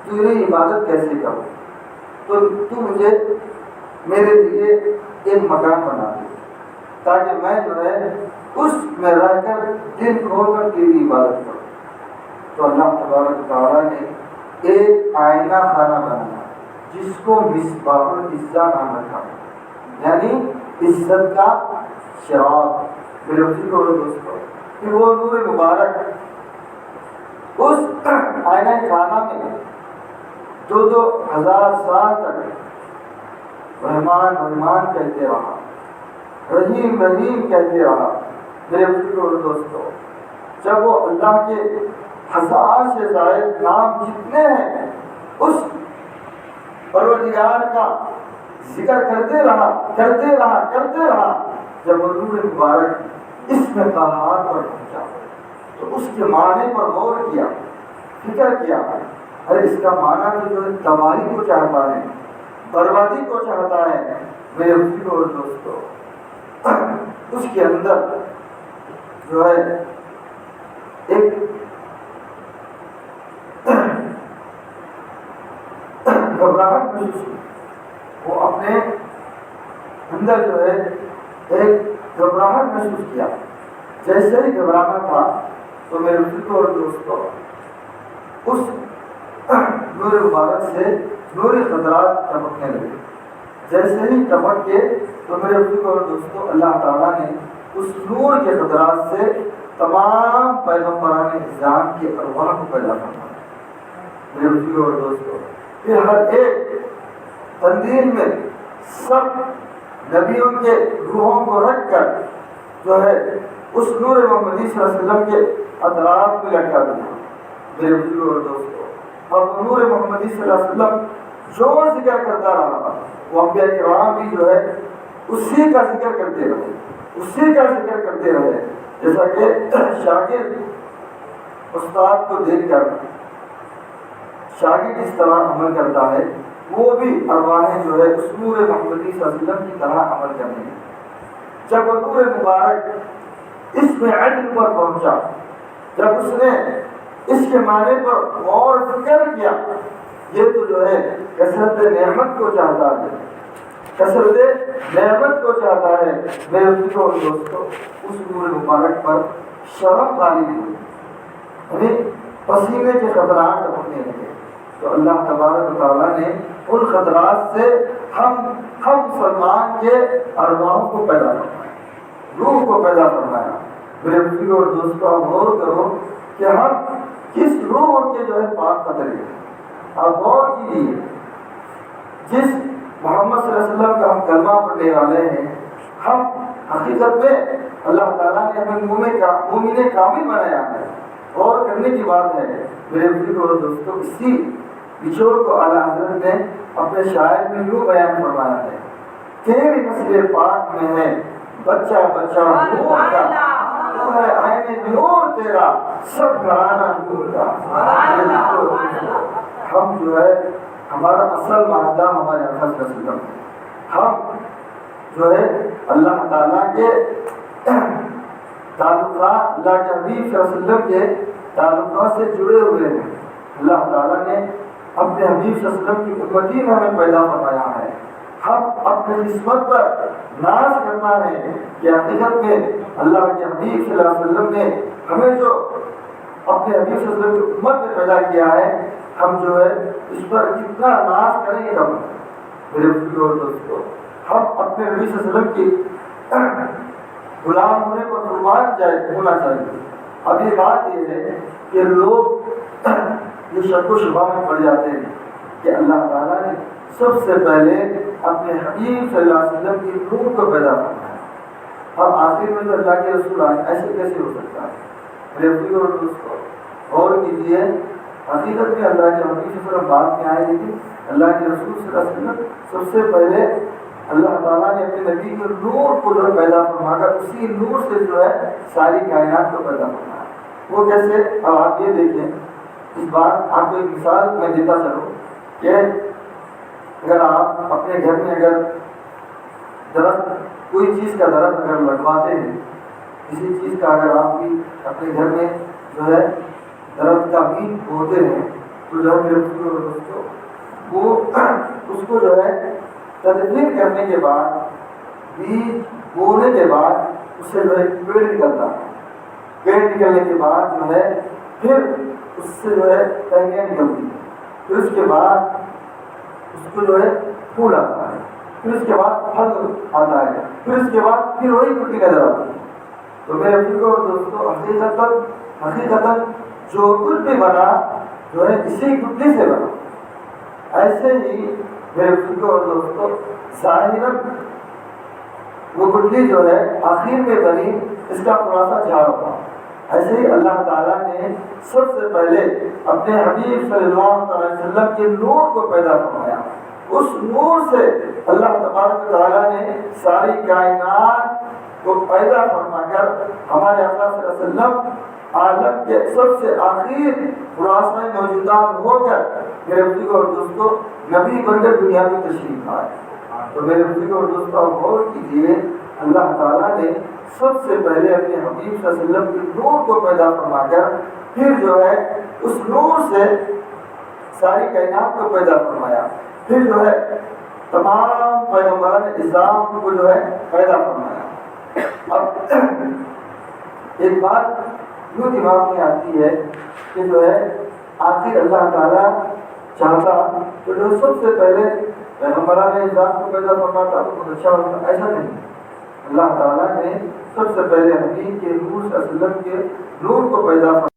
تیری عبادت کیسے کروں، تو مجھے میرے لیے ایک مکان بنا دے تاکہ میں جو ہے اس میں رہ کر دل کھول کر تیری عبادت کروں۔ تو اللہ تبارک تعالیٰ نے ایک آئینہ خانہ بنایا جس کو مصباح العزہ نام رکھا، یعنی عزت کا چراغ۔ میرے بزرگوں اور دوستوں، کہ وہ نور مبارک اس آئینہ خانہ میں 2000 سال تک رحمان رحمان کہتے رہا، رحیم رحیم کہتے رہا۔ میرے بزرگوں اور دوستوں، جب وہ اللہ کے 1000 سے زائد نام جتنے ہیں اس پروردگار کا ذکر کرتے رہا، جب وہ نور مبارک اس میں قہار پر پہنچا تو اس کے معنی پر غور کیا، فکر کیا، ارے اس کا معنی تو جو ہے تباہی کو چاہتا ہے، بربادی کو چاہتا ہے۔ میرے بزرگوں اور دوستوں، اس کے اندر جو ہے ایک گھبراہٹ محسوس ہوئی، وہ اپنے اندر جو ہے ایک گھبراہٹ محسوس کیا۔ جیسے ہی گھبرانا تھا تو میرے بزرگوں اور دوستوں، اس نور مبارک سے نوری قطرات ٹپکنے لگے۔ جیسے ہی ٹپک کے تو میرے بزرگوں اور دوستوں، اللہ تعالیٰ نے اس نور کے قطرات سے تمام پیغمبران اسلام کے ارواح کو پیدا کرنا۔ میرے بزرگوں اور دوستوں، پھر ہر ایک تندیل میں سب نبیوں کے روحوں کو رکھ کر جو ہے اس نور محمدی صلی اللہ علیہ وسلم کے اطراف میں لٹکا دیا۔ میرے بزرگوں اور دوستوں، اور نور محمدی صلی اللہ علیہ وسلم جو ذکر کرتا رہا، وہ انبیاء کرام بھی جو ہے اسی کا ذکر کرتے رہے، جیسا کہ شاگرد استاد کو دیکھ کر شاگرد اس طرح عمل کرتا ہے، وہ بھی ارواحیں جو ہے اس نور محمدی صلی اللہ علیہ وسلم کی طرح عمل کرنے ہیں۔ جب وہ نور مبارک اس میں علم پر پہنچا، جب اس نے اس کے معنی پر غور فکر کیا، یہ تو جو ہے کثرت نعمت کو چاہتا ہے، میرے بزرگوں اور دوستوں، اس نور مبارک پر شرم غالب ہوئی، یعنی پسینے کے خطرات ٹپکنے لگے۔ تو اللہ تبارک و تعالیٰ نے ان خطرات سے ہم مسلمان کے ارواحوں کو پیدا فرمایا، روح کو پیدا فرمایا۔ میرے بزرگوں اور دوستوں، آپ غور کرو کہ ہم کس روح کے جو ہے پاک قطرے ہیں۔ آپ غور کیجیے، جس محمد صلی اللہ علیہ وسلم کا ہم کلمہ پڑھنے والے ہیں، ہم حقیقت میں اللہ تعالیٰ نے ہمیں مومن کامل بنایا ہے۔ غور کرنے کی بات ہے میرے بزرگوں اور دوستوں، اسی نچوڑ کو اعلیٰ حضرت نے اپنے شاعر میں یوں بیان فرمایا ہے، تیری نسل پاک میں ہے بچہ بچہ نور کا، تو ہے عین نور تیرا سب گھرانہ نور کا۔ ہم جو ہے ہمارا اصل مادہ ہمارے آقا صلی اللہ علیہ وسلم ہے، ہم جو ہے اللہ تعالیٰ کے تعلقات، اللہ کے حبیب صلی اللہ علیہ وسلم کے تعلقات سے جڑے ہوئے ہیں۔ اللہ تعالیٰ نے اپنے حبیب صلی اللہ علیہ وسلم کی امتی میں ہمیں پیدا فرمایا ہے۔ ہم اپنے قسمت پر ناز کرنا ہے کہ حقیقت میں اللہ کے حبیب صلی اللہ علیہ وسلم نے ہمیں جو اپنے حبیب صلی اللہ علیہ وسلم کی امت میں پیدا کیا ہے، ہم جو ہے اس پر جتنا ناز کریں گے کم۔ میرے بزرگوں اور دوستوں، ہم اپنے نبی صلی اللہ علیہ وسلم کی غلام ہونے پر قربان ہونا چاہیے۔ اب یہ بات یہ ہے کہ لوگ یہ شک و شبہ میں پڑ جاتے ہیں کہ اللہ تعالیٰ نے سب سے پہلے اپنے حبیب صلی اللہ علیہ وسلم کی روح کو پیدا کرنا ہے، اب آخر میں تو اللہ کے رسول آئے، ایسے کیسے ہو سکتا ہے؟ میرے اور دوستوں غور کیجیے، حقیقت میں اللہ کے حبیب سے صرف بات میں آئے، لیکن اللہ کے رسول صلی اللہ علیہ وسلم سب سے پہلے اللہ تعالیٰ نے اپنے نبی کے نور کو جو ہے پیدا فرما کر اسی نور سے جو ہے ساری کائنات کو پیدا فرمایا۔ وہ کیسے؟ اب آپ یہ دیکھیں، اس بار آپ کو ایک مثال میں دیتا چلوں کہ اگر آپ اپنے گھر میں اگر درخت، کوئی چیز کا درخت اگر لگواتے ہیں، کسی چیز کا اگر آپ بھی اپنے گھر میں جو ہے درخت کا بیج بوتے ہیں تو جو ہے میرے دوستوں وہ اس کو جو ہے تدبیر کرنے کے بعد، بیج بونے کے بعد اس سے جو ہے پیڑ نکلتا ہے، پیڑ نکلنے کے بعد جو ہے پھر اس سے جو ہے ٹہنیاں نکلتی ہیں، پھر اس کے بعد اس کو جو ہے پھول آتا ہے، پھر اس کے بعد پھل آتا ہے، پھر اس کے بعد پھر وہی پھٹی نظر آتی ہے۔ تو میرے بزرگوں اور دوستوں حقیقتاً جو کچھ بھی بنا جو ہے اسی گٹلی سے بنا، ایسے ہی میرے بزرگوں اور دوستوں ظاہراً وہ گٹلی جو ہے آخر میں بنی، اس کا خلاصہ جھاڑ ہوگا۔ ایسے ہی اللہ تعالیٰ نے سب سے پہلے اپنے حبیب صلی اللہ علیہ وسلم کے نور کو پیدا فرمایا، اس نور سے اللہ تبارک تعالیٰ نے ساری کائنات کو پیدا فرما کر ہمارے آقا صلی اللہ علیہ وسلم عالم کے سب سے آخر خلاصہ موجودات ہو کر میرے بزرگوں اور دوستوں نبی بن کر دنیا میں تشریف لائے۔ تو میرے بزرگوں اور دوستوں غور کیجیے، اللہ تعالیٰ نے سب سے پہلے اپنے حبیب صلی اللہ علیہ وسلم کے نور کو پیدا فرما کر پھر جو ہے اس نور سے ساری کائنات کو پیدا فرمایا، پھر جو ہے تمام پیغمبران اسلام کو جو ہے پیدا فرمایا۔ اب ایک بات یوں دماغ میں آتی ہے کہ جو ہے آخر اللہ تعالیٰ چاہتا تو جو سب سے پہلے پیغمبران اسلام کو پیدا فرماتا تو بہت اچھا ہوتا، ایسا نہیں۔ اللہ تعالیٰ نے سب سے پہلے حبیب کے نور صلی اللہ علیہ وسلم کے نور کو پیدا فرمایا۔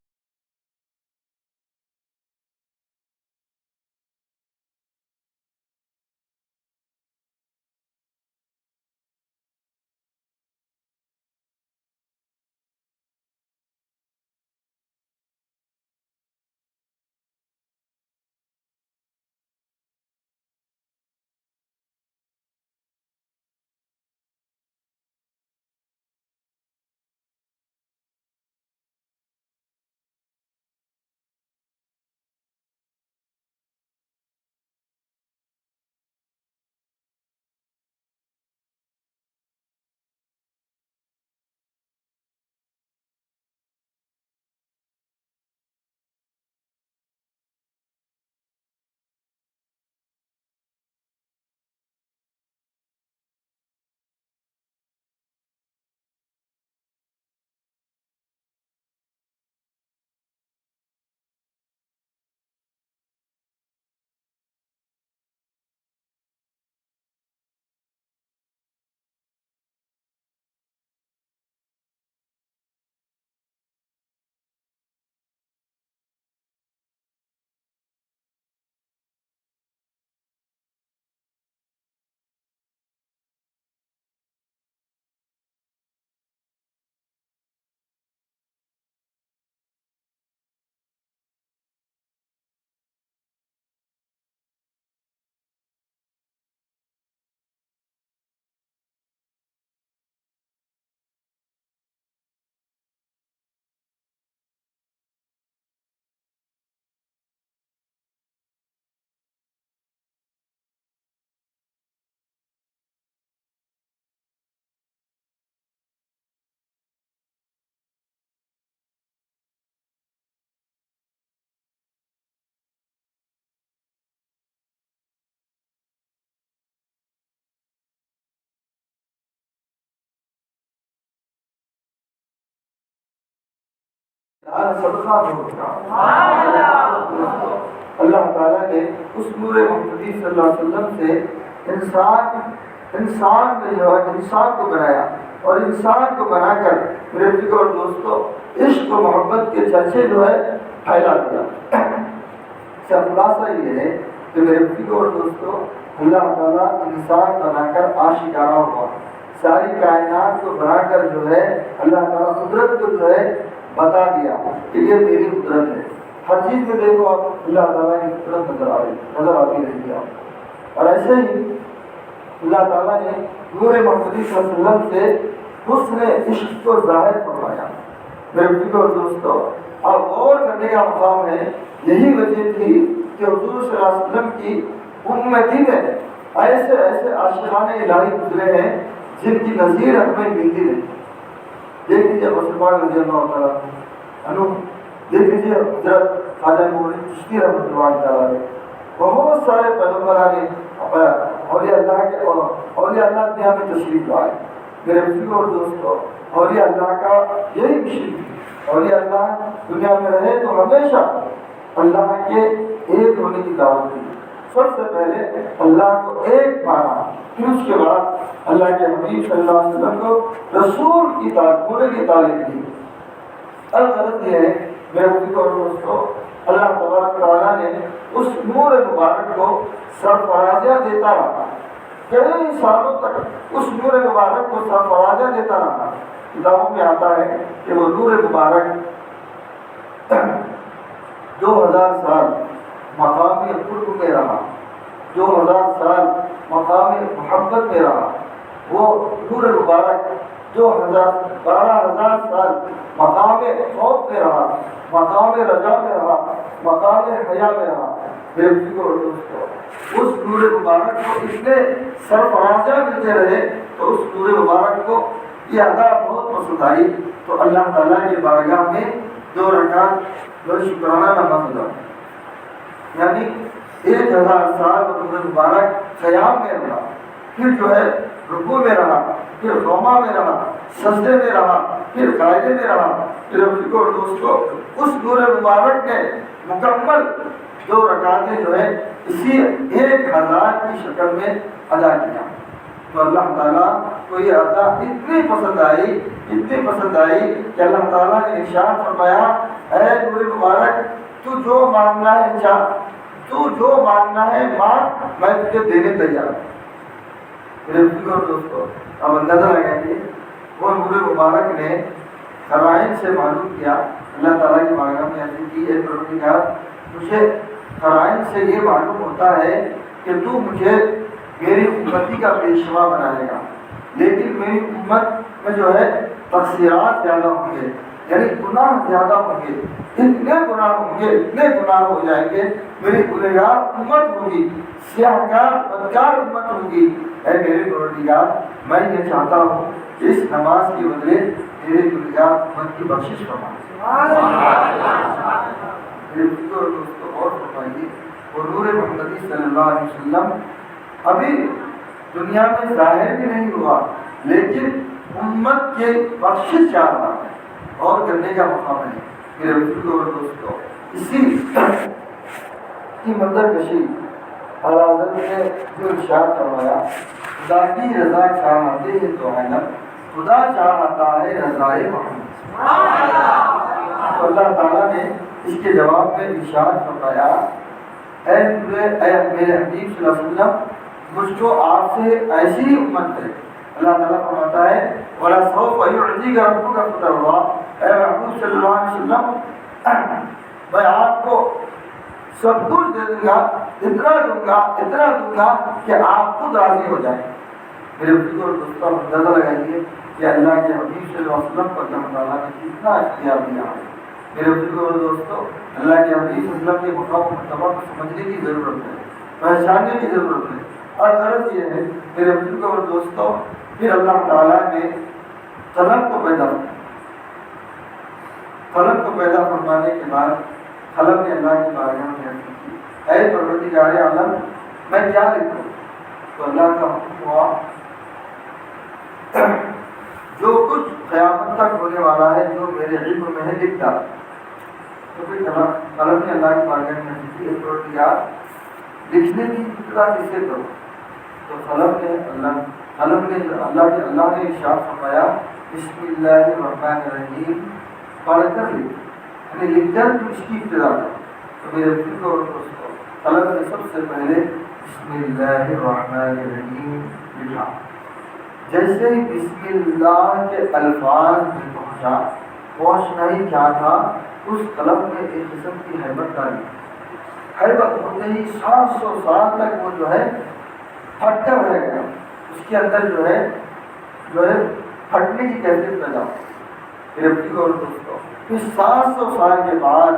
اللہ تعالیٰ نے اس نور محمدی صلی اللہ علیہ وسلم سے انسان میں جو ہے انسان کو بنایا، اور انسان کو بنا کر میرے بزرگوں اور دوستوں عشق و محبت کے چرچے جو ہے پھیلا دیا۔ اس کا خلاصہ یہ ہے کہ میرے بزرگوں اور دوستوں اللہ تعالیٰ انسان بنا کر آشکارا ہوا، ساری کائنات کو بنا کر جو ہے اللہ تعالیٰ قدرت کو جو ہے بتا دیا کہ یہ میری قدرت ہے۔ ہر چیز میں دیکھو آپ اللہ تعالیٰ کی قدرت نظر آتی رہی ہے۔ اور ایسے ہی اللہ تعالیٰ نے نور محمدی صلی اللہ علیہ وسلم سے حسن عشق کو ظاہر فرمایا۔ میرے بزرگوں اور دوستوں اب غور کرنے کا مقام ہے، یہی وجہ تھی کہ حضور صلی اللہ علیہ وسلم کی امتی میں ایسے ایسے عاشقان الہی گزرے ہیں جن کی نظیر ہمیں ملتی نہیں۔ دیکھ لیجیے مسلمان رضی اللہ تعالیٰ عنہ، دیکھ لیجیے حضرت خواجہ معین چشتی رحمۃ اللہ تعالیٰ، بہت سارے پیغمبران اولیاء اللہ کے اولیاء اللہ دنیا میں تشریف لائے۔ میرے بزرگوں اور دوستوں اولیاء اللہ کا یہی مشن ہے، اولیاء اللہ دنیا میں رہے تو ہمیشہ اللہ کے ایک ہونے کی دعوت دی۔ سب سے پہلے اللہ کو ایک مانا، پھر اس کے بعد اللہ کے حبیب صلی اللہ علیہ وسلم کو رسول کی تعلیم دی۔ الغرض یہ ہے میرے بزرگوں اور دوستوں اللہ تبارک تعالیٰ نے اس نور مبارک کو سرفرازیاں دیتا رہا، کئی سالوں تک اس نور مبارک کو سرفرازیاں دیتا رہا۔ کتابوں میں آتا ہے کہ وہ نور مبارک 2000 سال مقام قرب میں رہا، 2000 سال مقام محبت میں رہا۔ وہ نور مبارک 12,000 سال مقام خوف میں رہا، مقام رجا میں رہا، مقام حیا میں رہا۔ میرے بزرگوں اور دوستوں اس نور مبارک کو اتنے سرفرازیاں ملتے رہے تو اس نور مبارک کو یہ ادا بہت پسند آئی، تو اللہ تعالیٰ کی بارگاہ میں 2 رکعت جو شکرانہ نماز ادا، یعنی 1000 سال نور مبارک قیام میں رہا، پھر جو ہے رکوع میں رہا، پھر قوما میں رہا، سجدے میں رہا، پھر قاعدے میں رہا۔ میرے بزرگوں اور دوستوں اس نور مبارک نے مکمل 2 رکعتیں جو ہے اسی 1000 کی شکل میں ادا کیا۔ تو اللہ تعالیٰ کو یہ ادا اتنی پسند آئی کہ اللہ تعالیٰ نے ارشاد فرمایا، اے نور مبارک تو جو مانگنا ہے چاہ، تو جو مانگنا ہے مانگ، میں تجھے دینے تیار ہوں۔ میرے بزرگوں اور دوستوں اب اندازہ لگائیے وہ نور مبارک نے قرائن سے معلوم کیا، اللہ تعالیٰ کی بارگاہ میں عرض کی، اے پروردگار مجھے قرائن سے یہ معلوم ہوتا ہے کہ تو مجھے میری امتی کا پیشوا بنائے گا، لیکن میری امت میں جو ہے تقصیرات زیادہ ہوں گے، یعنی گناہ زیادہ ہوں گے، اتنے گناہ ہو جائیں گے، میری گنہگار امت ہوگی، سیاہ کار بدکار امت ہوگی۔ اے میرے پروردگار میں یہ چاہتا ہوں کہ اس نماز کے بدلے میرے گنہگار امت کی بخشش فرما۔ میرے بزرگوں اور دوستوں اور فرمائیے وہ نور محمدی صلی اللہ علیہ وسلم ابھی دنیا میں ظاہر بھی نہیں ہوا، لیکن امت کے بخشش چاہ رہا ہے اور کرنے کا مقام ہے۔ میرے بزرگوں اور دوستوں اسی کی منظر کشی اعلیٰ حضرت نے جو ارشاد فرمایا، خدا کی رضا چاہتے ہیں تو عالم، خدا چاہتا ہے رضائے محمد۔ تو اللہ تعالیٰ نے اس کے جواب میں ارشاد فرمایا، اے میرے حبیب صلی اللہ علیہ وسلم مجھ کو آپ سے ایسی ہی امت ہے۔ اللہ تعالیٰ فرماتا ہے وَلَسَوْفَ يُعْطِيكَ رَبُّكَ فَتَرْضَىٰ، اے محبوب صلی اللہ علیہ وسلم میں آپ کو سب کچھ دے دوں گا، اتنا دوں گا کہ آپ خود راضی ہو جائیں۔ میرے بزرگوں اور دوستوں اندازہ لگائیے کہ اللہ کے حبیب صلی اللہ علیہ وسلم پر اللہ تعالیٰ نے کتنا اختیار دیا ہے۔ میرے بزرگوں اور دوستوں اللہ کے حبیب صلی اللہ علیہ وسلم کے مقام و مرتبہ کو سمجھنے کی ضرورت ہے، پہچاننے کی ضرورت ہے۔ اور غرض یہ ہے میرے بزرگوں اور دوستوں پھر اللہ تعالیٰ نے قلم کو پیدا فرمانے کے بعد قلم نے اللہ کی بارگاہ میں عرض کی، اے پروردگار عالم میں کیا لکھوں؟ تو اللہ کا حکم ہوا جو کچھ قیامت تک ہونے والا ہے جو میرے علم میں ہے لکھ ڈال۔ تو پھر قلم نے اللہ کی بارگاہ میں عرض کی، اے پروردگار لکھنے کی ابتدا کس سے کروں؟ تو قلم نے اللہ قلم نے اللہ نے ارشاد فرمایا بسم اللہ الرحمن الرحیم پڑھ کر لکھ، یعنی لکھ کر تو اس کی ابتدا کر. تو میرے بزرگوں اور دوستوں، قلم نے سب سے پہلے بسم اللہ الرحمن الرحیم لکھا. جیسے ہی بسم اللہ کے الفاظ میں پہنچنا ہی کیا تھا، اس قلم میں ایک قسم کی حیبت ڈالی. حیبت ہوتے ہی 700 سال تک وہ جو ہے پھٹ کر رہ گیا. اس کے اندر جو ہے پھٹنے کی کیفیت پیدا ہو. میرے بزرگوں اور دوستوں، پھر 700 سال کے بعد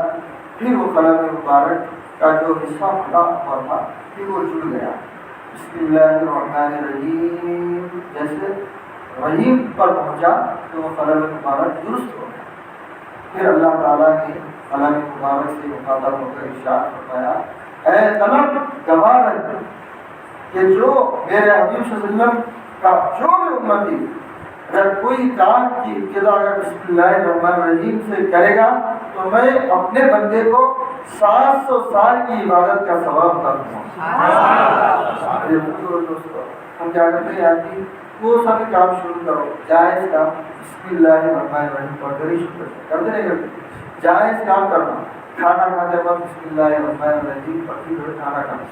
پھر وہ قلم مبارک کا جو حصہ پھٹا ہوا تھا پھر وہ جڑ گیا. بسم اللہ الرحمن الرحیم جیسے رحیم پر پہنچا تو وہ قلم مبارک درست ہو گیا. پھر اللہ تعالیٰ نے قلم مبارک سے مخاطب ہو کر ارشاد فرمایا اے قلم گواہ رہ کہ جو میرے حبیب صلی اللہ علیہ وسلم کا جو بھی امتی اگر کوئی کام کی ابتدا اگر بسم اللہ الرحمن الرحیم سے کرے گا تو میں اپنے بندے کو 700 سال کی عبادت کا ثواب عطا کروں. ہم کیا کرتے ہیں آدمی وہ سب کام شروع کرو جائز کام بسم اللہ الرحمن الرحیم پڑھ کر ہی شروع کرتے نہیں کرتے. جائز کام کرنا، کھانا کھاتے وقت بسم اللہ الرحمن الرحیم پڑھتے ہوئے کھانا کھانا،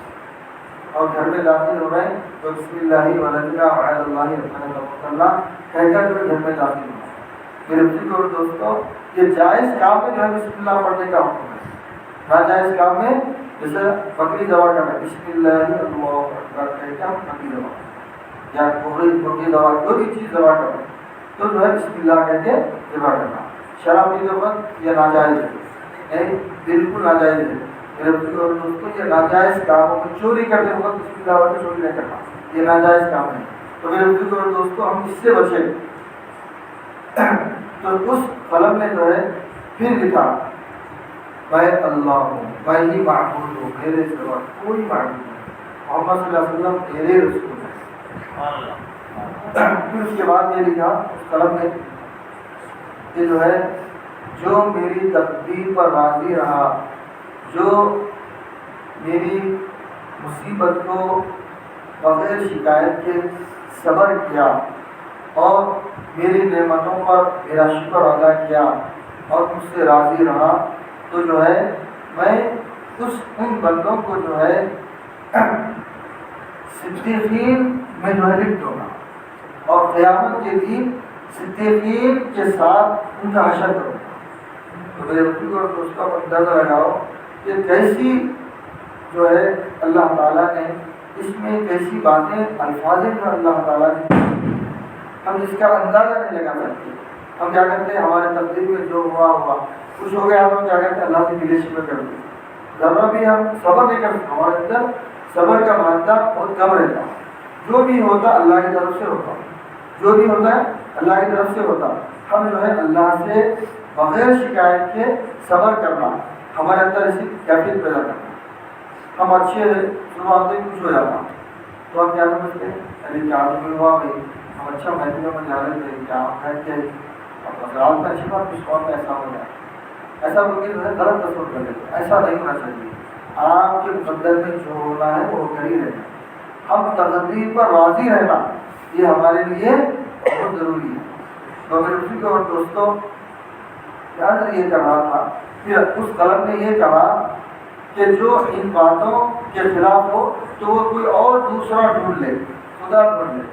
اور گھر میں داخل ہو رہے ہیں تو بسم اللہ ولدنا وعلی اللہ رحمۃ کہہ کر جو گھر میں داخل ہو. میرے بزرگوں اور دوستوں، یہ جائز کام میں جو ہے بسم اللہ پڑھنے کا حکم ہے. ناجائز کام میں جیسے بکری ذبح کرنا بسم اللہ اللہ اکبر کہہ کے ہم بکری ذبح یا مرغی ذبح جو بھی چیز ذبح کرنا تو جو ہے بسم اللہ کہہ کے ذبح کرنا. شراب پیتے وقت یہ ناجائز ہے، بالکل ناجائز ہے. میرے بزرگوں اور دوستوں، یہ ناجائز کاموں میں چوری کرتے وقت بسم اللہ والے چوری نہیں کرنا، یہ ناجائز کام ہے. تو میرے بزرگوں اور دوستوں، ہم اس سے بچیں. تو اس قلم نے جو ہے پھر لکھا میں اللہ ہوں، میں ہی معبود ہوں، میرے سوا کوئی معبود نہیں، محمد صلی اللہ علیہ وسلم میرے رسول ہیں. پھر اس کے بعد یہ لکھا اس قلم نے کہ جو ہے جو میری تقدیر پر راضی رہا، جو میری مصیبت کو بغیر شکایت کے صبر کیا اور میری نعمتوں پر میرا شکر ادا کیا اور مجھ سے راضی رہا، تو جو ہے میں ان بندوں کو جو ہے صدیقین میں جو ہے لکھ دوں گا اور قیامت کے دن صدیقین کے ساتھ ان کا حشر کروں گا. تو میرے بزرگوں اور دوستوں کو اندازہ لگاؤ کہ کیسی جو ہے اللہ تعالیٰ نے اس میں کیسی باتیں الفاظ جو اللہ تعالیٰ نے ہم اس کا اندازہ نہیں لگا سکتے. ہم کیا کرتے ہیں ہمارے تقدیر میں جو ہوا کچھ ہو گیا ہم کیا کرتے ہیں اللہ سے گلے شکوے کرتے ہیں. ذرا بھی ہم صبر نہیں کرتے، ہمارے اندر صبر کا مادہ بہت کم رہتا. جو بھی ہوتا اللہ کی طرف سے ہوتا، جو بھی ہوتا ہے اللہ کی طرف سے ہوتا. ہم جو ہے اللہ سے بغیر شکایت کے صبر کرنا، ہمارے اندر اسی کیفیت پیدا کرنا. ہم اچھے صبح ہوتے ہی کچھ ہو جاتا تو ہم کیا سمجھتے ہیں ارے کیا تمہیں ہوا بھائی، ہم اچھا محفلوں میں جا رہے تھے کیا بیٹھ کے رات میں اچھی بات کچھ کون میں ایسا ہو جائے، ایسا بول کے جو ہے غلط تصور کر لیتے. ایسا نہیں ہونا چاہیے. آپ کے مقدر میں جو ہونا ہے وہ کر ہی رہنا. ہم تقدیر پر راضی رہنا یہ ہمارے لیے بہت ضروری ہے. تو میرے بزرگوں اور دوستوں، یاد یہ کر رہا تھا کہ اس قلم نے یہ کہا کہ جو ان باتوں کے خلاف ہو تو وہ کوئی اور دوسرا ڈھونڈ لے، خدا ڈھونڈ لے.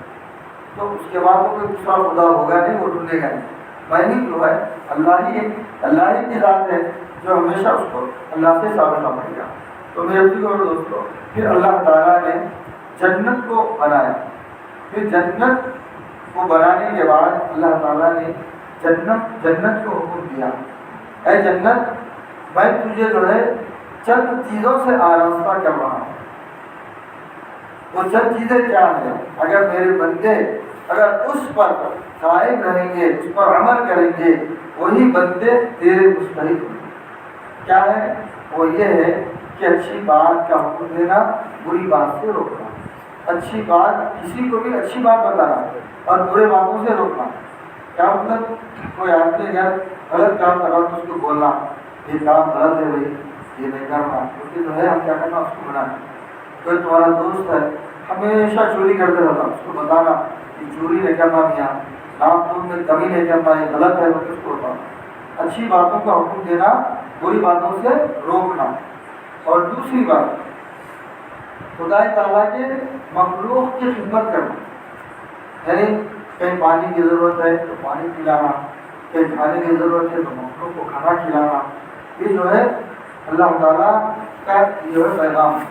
تو اس کے بعد وہ کوئی دوسرا خدا ہوگا نہیں، وہ ڈھونڈے گا نہیں. میں ہی جو ہے اللہ ہی کی ذات ہے جو ہمیشہ اس کو اللہ سے ثابت پڑے گا. تو میرے بزرگوں اور دوستوں، پھر اللہ تعالیٰ نے جنت کو بنایا. پھر جنت کو بنانے کے بعد اللہ تعالیٰ نے جنت کو حکم دیا اے جنت میں تجھے جو ہے چند چیزوں سے آراستہ کر رہا ہوں. وہ چند چیزیں کیا ہیں؟ اگر میرے بندے اگر اس پر قائم رہیں گے، اس پر عمل کریں گے، وہی بندے تیرے مستحق ہوں گے. کیا ہے وہ؟ یہ ہے کہ اچھی بات کا حکم دینا، بری بات سے روکنا. اچھی بات کسی کو بھی اچھی بات بتانا اور برے باتوں سے روکنا. کیا مطلب؟ کوئی آدمی اگر غلط کام کر رہا تو اس کو بولنا یہ کام غلط ہے بھائی، یہ نہیں کرنا. کیونکہ جو ہے ہم کیا کرنا اس کو بنانا. کوئی تمہارا دوست ہے ہمیشہ چوری کرتے رہنا، اس کو بتانا کہ چوری نہیں کرنا میاں، نام تم میں کمی نہیں کرنا، یہ غلط ہے، وہ کس کو بتانا، اچھی باتوں کا حکم دینا، بری باتوں سے روکنا۔ اور دوسری بات، خدا تعالیٰ کے مخلوق کی خدمت کرنا، یعنی کہیں پانی کی ضرورت ہے تو پانی پلانا، کہیں کھانے کی ضرورت ہے تو مخلوق کو کھانا کھلانا، یہ جو ہے اللہ تعالیٰ کا جو ہے پیغام ہے۔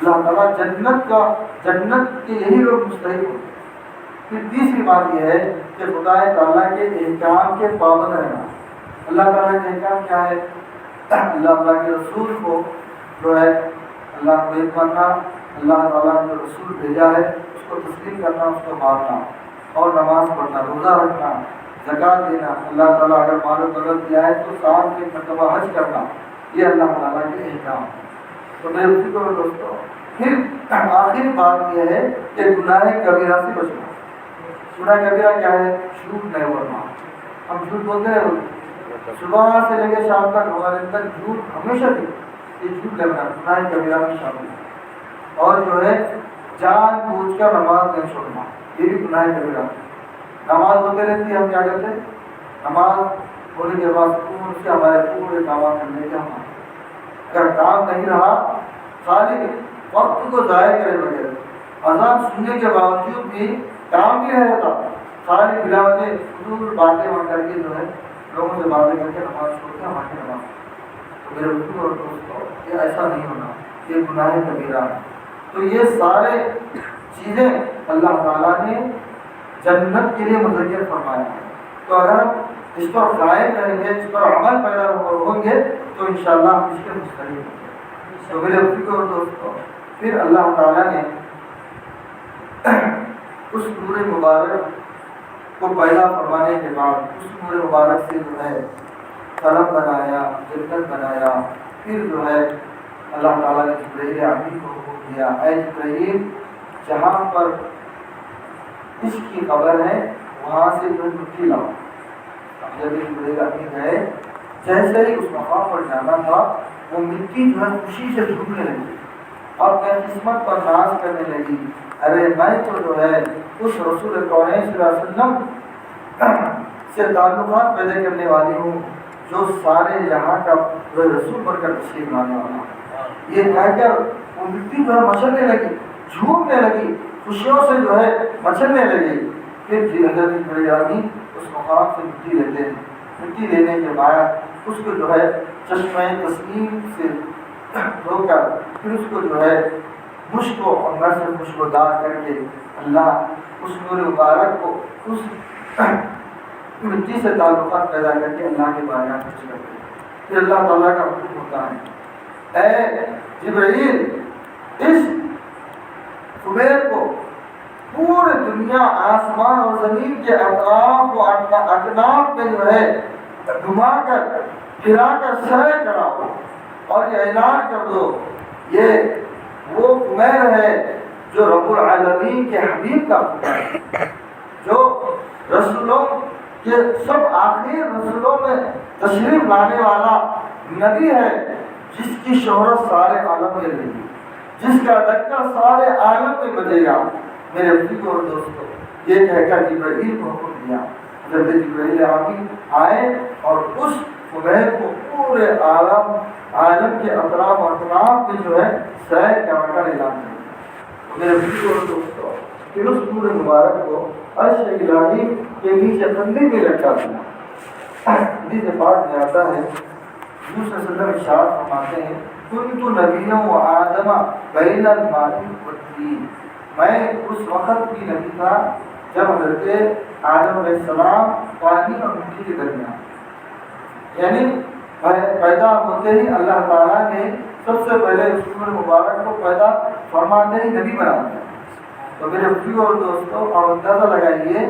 اللہ تعالیٰ جنت کے یہی لوگ مستحق ہوتے ہیں۔ پھر تیسری بات یہ ہے کہ خدا تعالیٰ کے احکام کے پابند رہنا۔ اللہ تعالیٰ کے احکام کیا ہے؟ اللہ کے رسول کو جو ہے اللہ کو ایک ماننا، اللہ تعالیٰ نے جو رسول بھیجا ہے اس کو تسلیم کرنا، اس کو ماننا، اور نماز پڑھنا، روزہ رکھنا، زکوٰۃ دینا، اللہ تعالیٰ اگر مال و دولت دیا ہے تو سال کے مرتبہ حج کرنا، یہ اللہ تعالیٰ کے احکام ہے۔ تو میرے دوستوں، پھر آخری بات یہ ہے کہ گناہ کبیرہ سے بچنا۔ گناہ کبیرہ کیا ہے؟ جھوٹ نہیں بولنا۔ ہم جھوٹ بولتے ہیں، صبح سے لے کے شام تک ہمارے اندر جھوٹ ہمیشہ تھی، یہ جھوٹ لگنا گناہ کبیرہ میں شامل ہے۔ اور جو ہے جان بوجھ کر نماز نہیں چھوڑنا، یہ بھی گناہ کبیرہ ہے۔ نماز ہوتے رہتی ہے، ہم کیا کرتے ہیں؟ نماز ہونے کے بعد سے ہمارے پورے کام کرنے کے ہمارے اگر کام نہیں رہا، خالی وقت کو ضائع کرے بغیر، اذان سننے کے باوجود بھی کام بھی نہیں ہوتا، خالی بلا وجہ فضول باتیں کر کے جو ہے لوگوں سے باتیں کر کے نماز چھوڑ کے ہماری نماز۔ تو میرے بزرگ اور دوستوں، یہ ایسا نہیں ہونا، یہ گناہ کبیرہ ہے۔ تو یہ سارے چیزیں اللہ تعالیٰ نے جنت کے لیے مزین فرمایا ہے۔ تو اگر ہم اس پر قائم رہیں گے، اس پر عمل پیدا ہوں گے تو انشاءاللہ ہم اس کے مستحق ہوں گے۔ تو میرے بزرگ اور دوستوں، پھر اللہ تعالیٰ نے اس نور مبارک کو پیدا فرمانے کے بعد اس نور مبارک سے جو ہے قلم بنایا، جنت بنایا، پھر جو ہے اللہ تعالیٰ نے جبرائیل امین کو حکم دیا، اے جبرائیل جہاں پر عشق کی قبر ہے وہاں سے جو مٹی لاؤ۔ اب جب جبرائیل امین گئے، جیسے ہی اس مقام پر جانا تھا وہ مٹی جو ہے خوشی سے جھومنے لگی اور اپنے قسمت پر ناز کرنے لگی، ارے میں تو جو ہے اس رسول کونین صلی اللہ علیہ وسلم سے تعلقات پیدا کرنے والی ہوں جو سارے یہاں کا رسول بن کر تشریف لانے والا۔ یہ کہہ کر وہ مٹی جو ہے مچلنے لگی، جھومنے لگی، خوشیوں سے جو ہے مچلنے لگی۔ پھر حضرت جبرائیل امین اس مقام سے مٹی لیتے ہیں، مٹی لینے کے بعد اس کو جو ہے چشمہ تسلیم سے دھو کر پھر اس کو جو ہے مشک و عنبر سے خوشبودار کر کے اللہ اس نور مبارک کو اس مٹی سے تعلقات پیدا کر کے اللہ کے بارگاہ میں پیش کرتے ہیں۔ پھر اللہ تعالیٰ کا حکم ہوتا ہے، اے جبرائیل اس خبیر کو پورے دنیا آسمان اور زمین کے اطراف و اکناف میں جو ہے گھما کر پھرا کر سیر کراؤ اور یہ اعلان کر دو، یہ وہ خمیر ہے جو رب العالمین کے حبیب کا خمیر ہے، جو رسولوں کے سب آخری رسولوں میں تشریف لانے والا نبی ہے، جس کی شہرت سارے عالم میں رہے گی، جس کا ڈکا سارے عالم میں بجے گا۔ میرے بزرگوں اور دوستوں، یہ کہہ کر جبرائیل کو حکم دیا، جب جبرائیل امین آئے اور اس خمیر کو پورے عالم کے اطراف اور اطراف میں جو ہے سیر کرا کر اعلان کیا۔ میرے بزرگوں اور دوستوں، پھر اس نور مبارک کو عرش الہی کے نیچے کندھے میں رکھا دیا۔ حدیث پاک میں آتا ہے، حضور صلی اللہ علیہ وسلم ارشاد فرماتے ہیں، کنت نبیًا و آدم بین الماء والطین، میں اس وقت بھی نبی تھا جب حضرت آدم علیہ السلام پانی اور مٹی کے درمیان، یعنی پیدا ہوتے ہی اللہ تعالیٰ نے سب سے پہلے اس نور مبارک کو پیدا فرماتے ہی نبی بنا دیا۔ تو میرے بزرگوں اور دوستوں، اور اندازہ لگائیے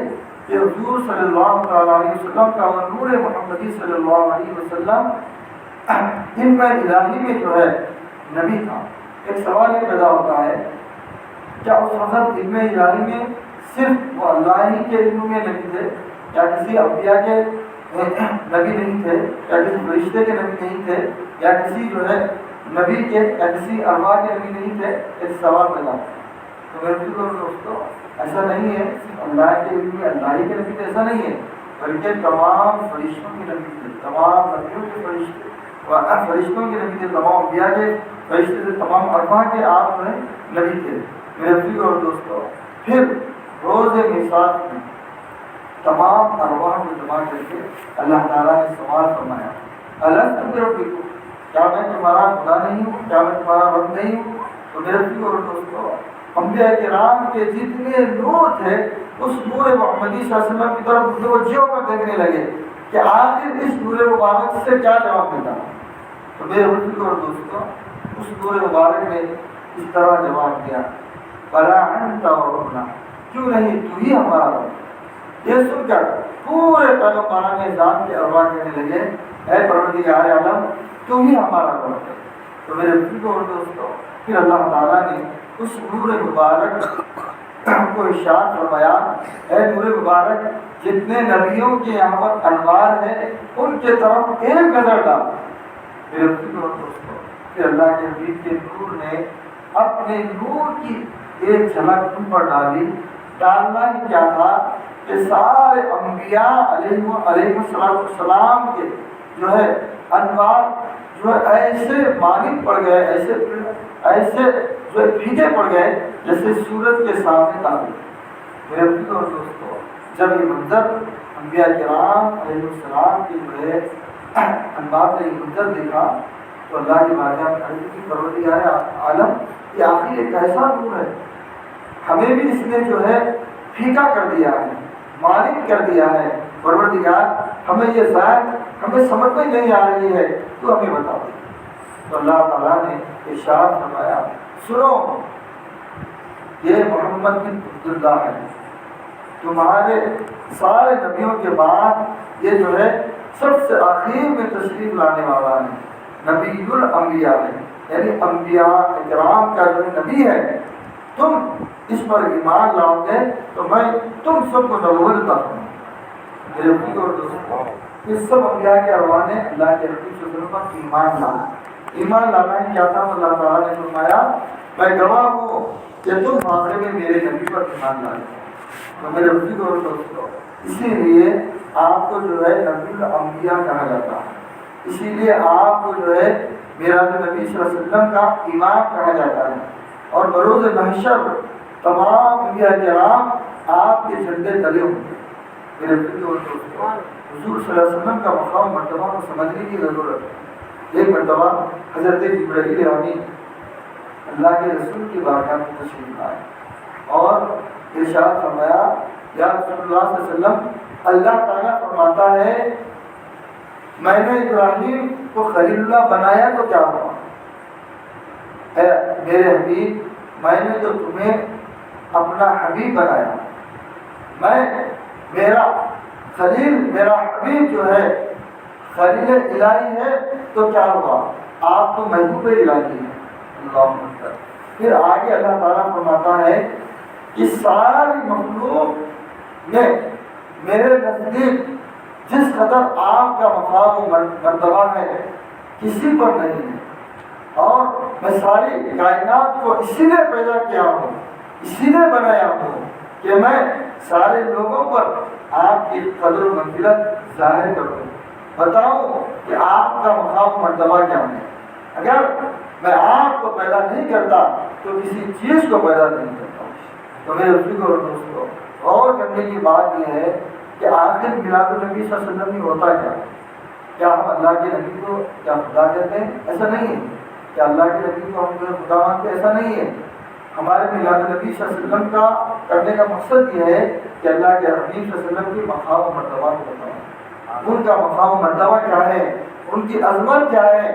کہ حضور صلی اللہ تعالیٰ علیہ وسلم کا وہ نور محمدی صلی اللہ علیہ وسلم ان میں الہی میں جو ہے نبی تھا۔ ایک سوال یہ پیدا ہوتا ہے، کیا اس وقت علم الہی میں صرف وہ اللہ ہی کے علم میں نبی تھے، یا کسی انبیاء کے نبی نہیں تھے، یا کسی فرشتے کے نبی نہیں تھے، یا کسی جو ہے نبی کے یا کسی ارواح کے نبی نہیں تھے؟ ایک سوال پیدا تو میرے دوستوں ایسا نہیں ہے صرف اللہ کے لیے اللہ ہی کے نبی تھے ایسا نہیں ہے، بلکہ تمام فرشتوں کے نبی تھے، تمام نبیوں کے فرشتے فرشتوں کے نبی تھے، تمام انبیاء کے فرشتے تھے، تمام ارواح کے آپ جو ہے نبی تھے میرے اور دوستوں۔ پھر روز میثاق میں تمام ارواح کو جمع کر کے اللہ تعالیٰ نے سوال فرمایا، الست بربکم، کیا میں تمہارا خدا نہیں ہوں، کیا میں تمہارا رب نہیں ہوں؟ تو میرے اور دوستوں انبیاء کرام کے جتنے نور تھے اس نور محمدی صلی اللہ علیہ وسلم کی طرف متوجہ کر دیکھنے لگے کہ آخر اس نور مبارک سے کیا جواب ملتا ہے۔ تو میرے اور دوستوں اس نور مبارک نے اس طرح جواب دیا، بلا انت ربنا، کیوں نہیں تو ہی ہمارا رب۔ یہ سن کر پورے پیغمبران نظام کے ارواح کہنے لگے، اے پروردگار عالم تو ہی ہمارا رب ہے۔ تو میرے اور دوستوں پھر اللہ تعالیٰ نے اس نور مبارک کو ارشاد فرمایا، اے نور مبارک جتنے نبیوں کے یہاں پر انوار ہیں ان کے طرف ایک نظر ڈال۔ میرے اور دوستوں پھر اللہ کے حبیب کے نور نے اپنے نور کی ایک جھلک تم پر ڈالی۔ ڈالنا ہی کیا تھا کہ سارے انبیاء علیہ السلام کے جو ہے انوار جو ہے ایسے مانند پڑ گئے، ایسے جو پھیکے پڑ گئے جیسے سورج کے سامنے تارے۔ میرے اور دوستوں جب یہ منظر انبیاء کرام علیہ السلام کے جو ہے انوار نے یہ منظر دیکھا تو اللہ کی بارگاہ میں عرض کی، پروردگار عالم یہ آخر ایک ایسا نور ہے، ہمیں بھی اس نے جو ہے پھیکا کر دیا ہے، مانند کر دیا ہے، پروردگار ہمیں یہ ذات ہمیں سمجھ میں نہیں آ رہی ہے تو ہمیں بتا دے۔ تو اللہ تعالیٰ نے ارشاد فرمایا، سنو یہ محمد بن عبداللہ ہے، تمہارے سارے نبیوں کے بعد یہ جو ہے سب سے آخر میں تشریف لانے والا ہے، نبی الانبیاء ہے، یعنی انبیاء اکرام کا جو نبی ہے، تم اس پر ایمان لاؤ گے تو میں تم سب کو نبوت عطا کروں گا۔ میرے اور دوستوں اس سب انبیاء کے ارواح نے اللہ کے حبیب صلی اللہ علیہ وسلم پر ایمان لانا۔ ایمان لانا ہی کیا تھا؟ اللہ تعالیٰ نے فرمایا میں گواہ ہوں کہ تم واقعے میں میرے نبی پر ایمان لائے۔ تو میرے اور دوستوں اسی لیے آپ کو جو ہے نبی الانبیاء کہا جاتا ہے، اسی لیے آپ کو جو ہے میرا نبی صلی اللہ علیہ وسلم کا امام کہا جاتا ہے، اور بروز محشر تمام انبیاء کرام آپ کے جھنڈے تلے ہوں گے۔ میرے اور دوستوں حضور صلی اللہ علیہ وسلم کا مقام مرتبہ کو سمجھنے کی ضرورت ہے۔ ایک مرتبہ حضرت جبرائیل امین اللہ کے رسول کی بارگاہ میں تشریف لائے اور ارشاد فرمایا، یا رسول اللہ صلی اللہ علیہ وسلم اللہ تعالیٰ فرماتا ہے میں نے ابراہیم کو خلیل اللہ بنایا تو کیا ہوا؟ اے میرے حبیب میں نے تو تمہیں اپنا حبیب بنایا، میں میرا خلیل میرا حبیب جو ہے خلیل الہی ہے تو کیا ہوا؟ آپ تو محبوب الہی ہیں۔ اللہ اکبر۔ پھر آگے اللہ تعالیٰ فرماتا ہے کہ ساری مخلوق میں میرے نزدیک جس قدر آپ کا مقام و مرتبہ ہے کسی پر نہیں ہے، اور میں ساری کائنات کو اسی نے پیدا کیا ہوں، اسی نے بنایا ہوں کہ میں سارے لوگوں پر آپ کی قدر و منزلت ظاہر کروں، بتاؤں کہ آپ کا مقام و مرتبہ کیا ہے۔ اگر میں آپ کو پیدا نہیں کرتا تو کسی چیز کو پیدا نہیں کرتا۔ تو میرے اور دوستوں غور کرنے کی بات یہ ہے کہ آخر میلاد النبی صلی اللہ علیہ وسلم میں ہوتا کیا ہم اللہ کے نبی کو کیا خدا کہتے ہیں؟ ایسا نہیں ہے۔ کہ اللہ کے نبی کو ہم خدا مانتے، ایسا نہیں ہے۔ ہمارے میلاد النبی صلی اللہ علیہ وسلم کا کرنے کا مقصد یہ ہے کہ اللہ کے حبیب صلی اللہ علیہ وسلم کی مقام و مرتبہ کو بتائیں، ان کا مقام و مرتبہ کیا ہے، ان کی عظمت کیا ہے،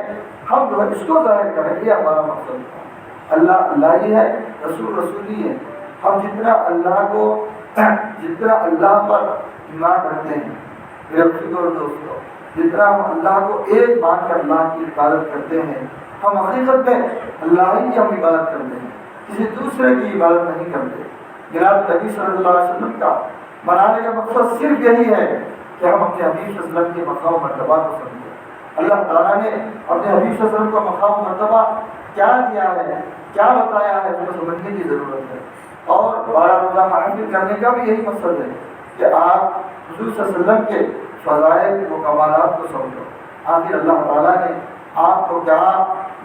ہم جو ہے اس کو ظاہر کریں، یہ ہمارا مقصد ہے۔ اللہ اللہ ہی ہے، رسول رسول ہی ہے۔ ہم جتنا اللہ پر ایمان رکھتے ہیں میرے اور دوستوں، جتنا ہم اللہ کو ایک مان کر اللہ کی عبادت کرتے ہیں، ہم حقیقت میں اللہ ہی کی ہم عبادت کرتے ہیں، کسی دوسرے کی عبادت نہیں کرتے۔ میلاد نبی صلی اللہ علیہ وسلم کا منانے کا مقصد صرف یہی ہے کہ ہم اپنے حبیب صلی اللہ علیہ وسلم کے مقام و مرتبہ کو سمجھیں، اللہ تعالیٰ نے اپنے حبیب صلی اللہ علیہ وسلم کو مقام مرتبہ کیا دیا ہے، کیا بتایا ہے، وہ سمجھنے کی ضرورت ہے۔ اور 12 روزہ حاصل کرنے کا بھی یہی مقصد ہے کہ آپ حضور صلی اللہ علیہ وسلم کے فضائل و کمالات کو سمجھو۔ آخر اللہ تعالیٰ نے آپ کو کیا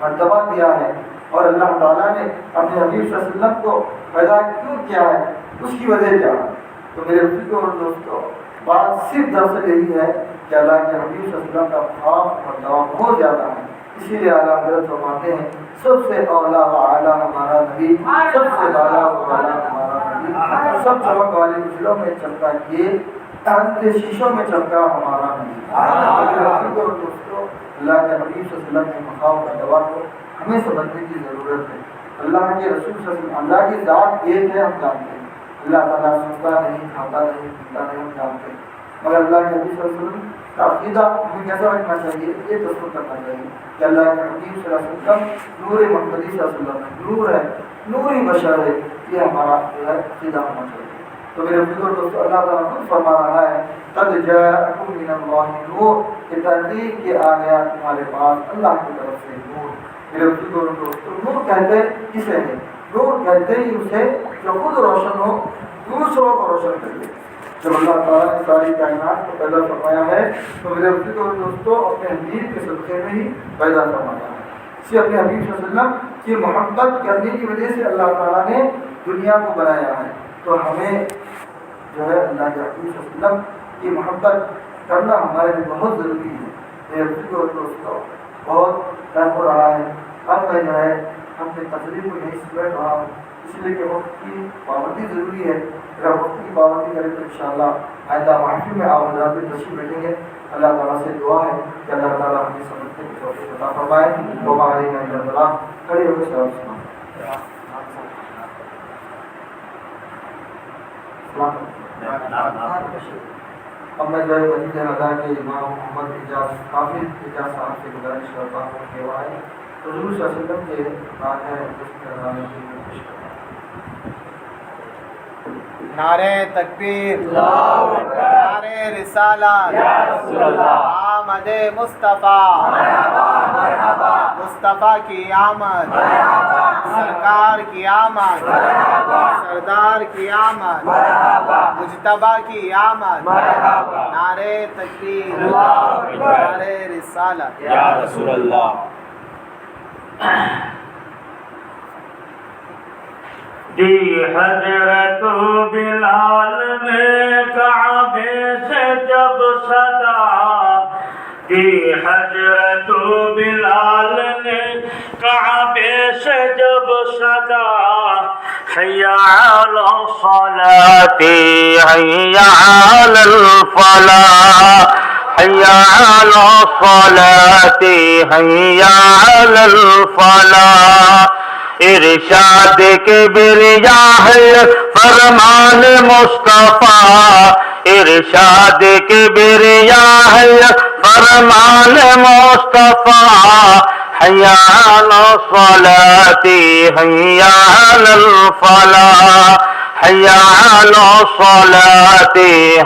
مرتبہ دیا ہے اور اللہ تعالیٰ نے اپنے حبیب صلی اللہ علیہ وسلم کو پیدا کیوں کیا ہے، اس کی وجہ کیا ہے۔ تو میرے بزرگوں اور دوستوں، بات صرف دراصل یہی ہے کہ اللہ کے حبیب صلی اللہ علیہ وسلم کا مقام مرتبہ بہت زیادہ ہے، اسی لیے اعلیٰ حضرت فرماتے ہیں سب سے اولا و اعلیٰ ہمارا نبی، سب سے بالا و بالا ہمارا نبی، سب چمک والے بجلوں میں چمکا کیے تاکہ شیشوں میں چمکا ہمارا نبی۔ میرے اور دوستوں، اللہ کے حبیب صلی اللہ علیہ وسلم کے مقام مرتبہ کو ہمیں سمجھنے کی ضرورت ہے۔ اللہ کے رسول صلی اللہ علیہ وسلم، اللہ کی ذات ایک ہے، ہم جانتے ہیں، اللہ تعالیٰ سنتا نہیں، کھاتا نہیں، پیتا نہیں، ہم جانتے ہیں، مگر اللہ کے حبیب صلی اللہ علیہ وسلم کا عقیدہ ہمیں کیسا رکھنا چاہیے، یہ تصور کرنا چاہیے کہ اللہ کے حبیب صلی اللہ علیہ وسلم نور محمدی صلی اللہ علیہ وسلم ہے، نور ہے، نوری بشر ہے، یہ ہمارا جو ہے عقیدہ ہونا چاہیے۔ تو میرے بزرگ دوستوں، اللہ تعالیٰ خود فرما رہا ہے قد جاءکم من اللہ نور، کہ تحقیق کے آ گیا تمہارے پاس اللہ کی طرف سے نور۔ میرے بزرگ دوستوں، نور کہتے کسے ہیں؟ نور کہتے ہی اسے جو خود روشن ہو، دوسروں کو روشن کر دے۔ جب اللہ تعالیٰ نے ساری کائنات کو پیدا فرمایا ہے تو میرے بزرگ اور دوستوں اپنے حبیب کے صدقے میں ہی پیدا فرمایا ہے۔ اسی اپنے حبیب صلی اللہ علیہ وسلم کی محبت کرنے کی وجہ سے اللہ تعالیٰ نے دنیا کو بنایا ہے۔ تو ہمیں جو ہے اللہ کے حبیب صلی اللہ علیہ وسلم کی محبت کرنا ہمارے لیے بہت ضروری ہے۔ میرے بزرگ اور دوستوں، بہت ٹائم ہو رہا ہے، اب میں جو ہے اپنے تقریر کو نہیں سمیٹ رہا ہوں، اس لیے کہ وقت کی پابندی ضروری ہے۔ اگر وقت کی پابندی کریں تو انشاءاللہ آئندہ محفل میں آپ حضرات بھی تشریف بیٹھیں گے۔ اللہ تعالیٰ سے دعا ہے کہ اللہ تعالیٰ ہمیں سمجھنے کی توفیق عطا فرمائے۔ وما علینا الا البلاغ۔ کھڑے ہو کے سلام سنائیں۔ اب میں جو ہے مسجد نظر کے امام محمد اعجاز حافظ اعجاز صاحب سے گزارش کرتا ہوں کہ وہ آئے حضور صلی اللہ علیہ وسلم کے بات ہے اس کے نظرانے کی کوشش کریں۔ نعرہ تکبیر، نعرہ رسالت، آمد مصطفیٰ، مصطفیٰ کی آمد، سرکار کی آمد، سردار کی آمد، مجتبیٰ کی آمد، نعرہ تکبیر، نعرہ رسالت، یا رسول اللہ۔ دی حضرت بلال نے کعبے سے جب صدا، دی حضرت بلال نے کعبے سے جب صدا، حی علی الصلاۃ حی علی الفلاح، حی علی الصلاۃ حی علی الفلاح۔ ارشاد کبریاء ہے فرمان مصطفیٰ، ارشاد کبریاء ہے فرمان مصطفیٰ، حی علی الصلاۃ حی علی الفلاح، حی علی الصلاۃ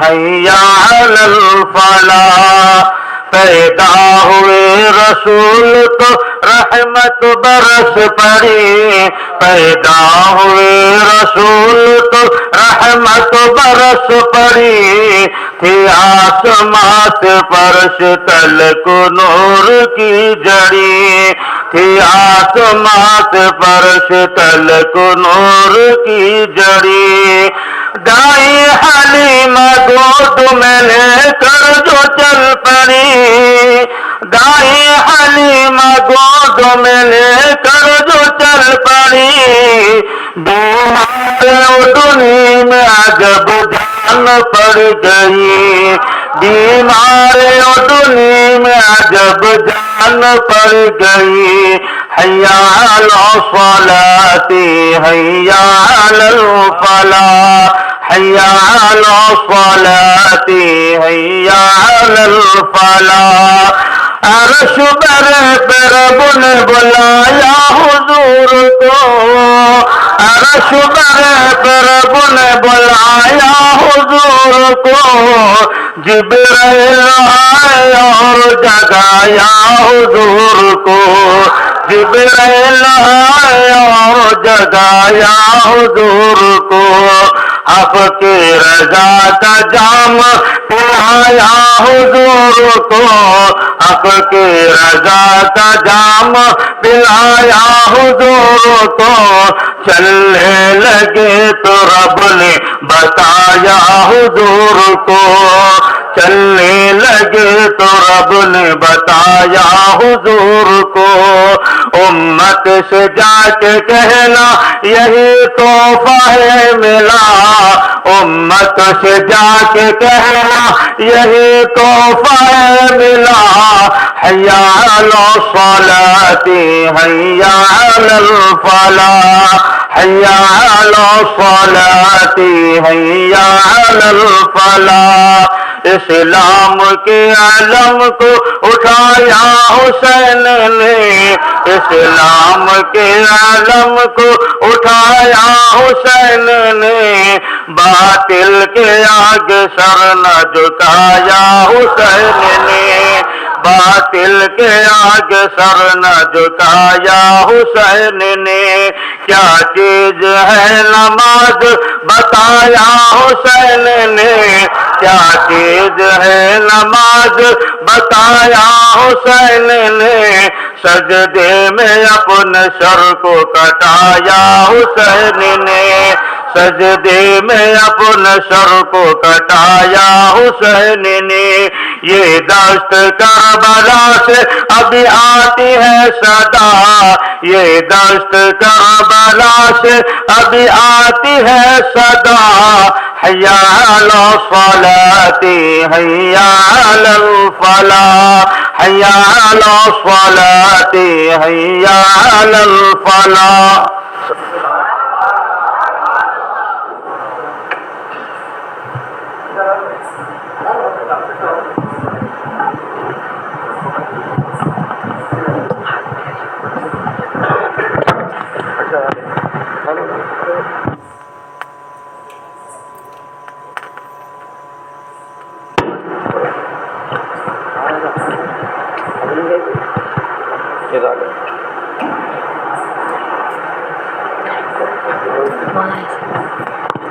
حی علی الفلاح۔ پیدا ہوئے رسول تو رحمت برس پڑی، پیدا ہوئے رسول تو رحمت برس پڑی، تھی آسمان سے فرش تلک نور کی جڑی، تھی آسمان سے فرش تلک نور کی جڑی۔ دائی حلیمہ گود میں لے کر جو چل پڑی، دائی حلیمہ گود میں لے کر جو چل پڑی، بیمار اردنی میں عجب جان پڑ گئی، بیمار اردنی میں عجب جان پڑ گئی۔ حی علی الصلاۃ حی علی الفلاح، حی علی الصلاۃ حی علی الفلاح۔ عرش پر رب نے بلایا حضور کو، عرش پر رب نے بلایا حضور کو، جبرائیل آئے اور جگایا حضور کو، جبرائیل آئے اور جگایا حضور کو، آپ کی رضا کا جام پلایا حضور کو، آپ کی رضا کا جام پلایا حضور کو، چلنے لگے تو رب نے بتایا حضور کو، چلنے لگے تو رب نے بتایا حضور کو، امت سے جا کے کہنا یہی تحفہ ہے ملا، امت سے جا کے کہنا یہی تحفہ ہے ملا، حیا علی الصلاۃ حیا علی الفلاح، حیا علی الصلاۃ حیا علی الفلاح، اسلام کے علم کو اٹھایا حسین نے، اسلام کے علم کو اٹھایا حسین نے، باطل کے آگے سر نہ جھکایا حسین نے، باطل کے آگے سر نہ جھکایا حسین نے، کیا چیز ہے نماز بتایا حسین نے، کیا چیز ہے نماز بتایا حسین نے، سجدے میں اپنے سر کو کٹایا حسین نے، سجدے میں اپنے سر کو کٹایا حسین نے، یہ دشت کربلا سے ابھی آتی ہے صدا، یہ دشت کربلا سے ابھی آتی ہے صدا، حیا علی الصلاۃ حیا علی الفلاح، حیا علی الصلاۃ حیا علی الفلاح۔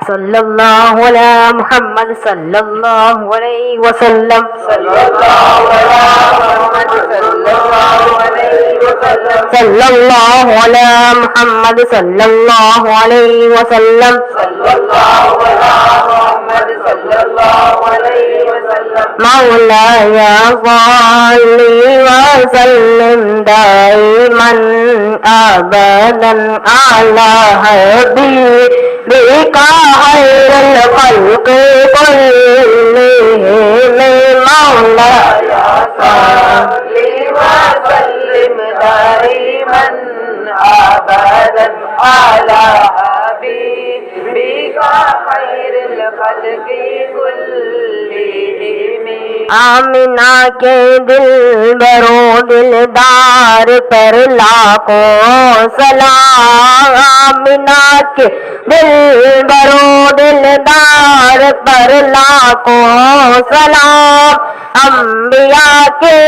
صلی اللہ علی محمد صلی اللہ علیہ وسلم، صلی اللہ علی محمد صلی اللہ علیہ وسلم، مولاي صل وسلم دائما ابدا على حبيبك خير الخلق كلهم، مولاي صل وسلم دائما ابدا على حبيبك خير الخلق كلهم، آمنہ کے دل برو دلدار پر لاکھوں سلام، آمنہ کے دل برو دلدار پر لاکھوں سلام، انبیاء کے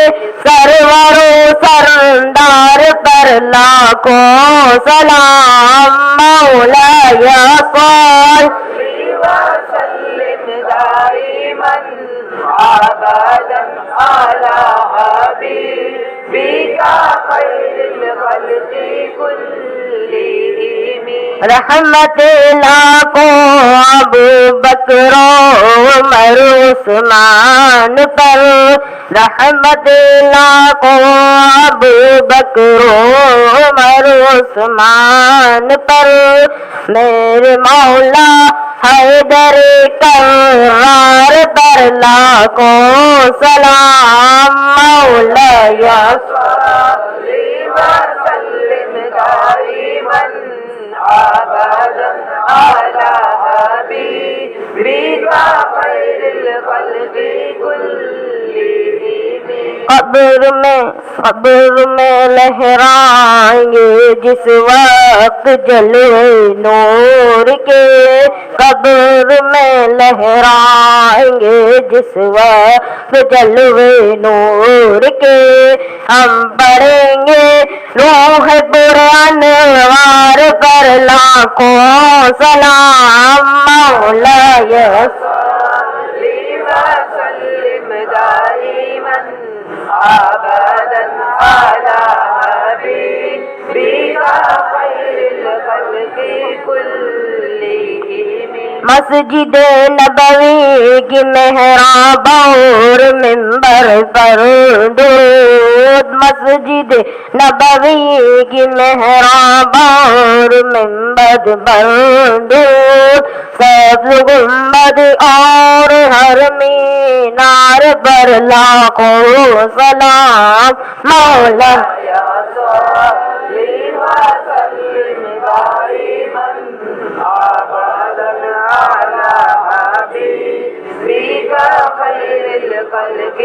سرور و سردار پر لاکھوں سلام، مولاي صل وسلم دائما ابدا على حبيبك خير الخلق كلهم، رحمت لاکھوں ابو بکر عمر عثمان پر، رحمت لاکھوں ابو بکر عمر عثمان پر، میرے مولا حیدر کرار پر لاکھوں سلام، مولاي صل وسلم دائما ابدا على حبيبك خير الخلق كلهم، قبر میں لہرائیں گے جس وقت جلوے نور کے، قبر میں لہرائیں گے جس وقت جلوے نور کے، ہم پڑھیں گے روح پرانوار پر لاکھوں سلام، مولاي وسلم دائما ابدا على حبيبك خير الخلق كلهم۔ مسجد نبوی کی محراب اور منبر پر درود، مسجد نبوی کی محراب اور منبر پر درود، سبز گنبد اور ہر مینار پر لاکھوں سلام، مولا وسلم دائما ابدا على حبيبك خير الخلق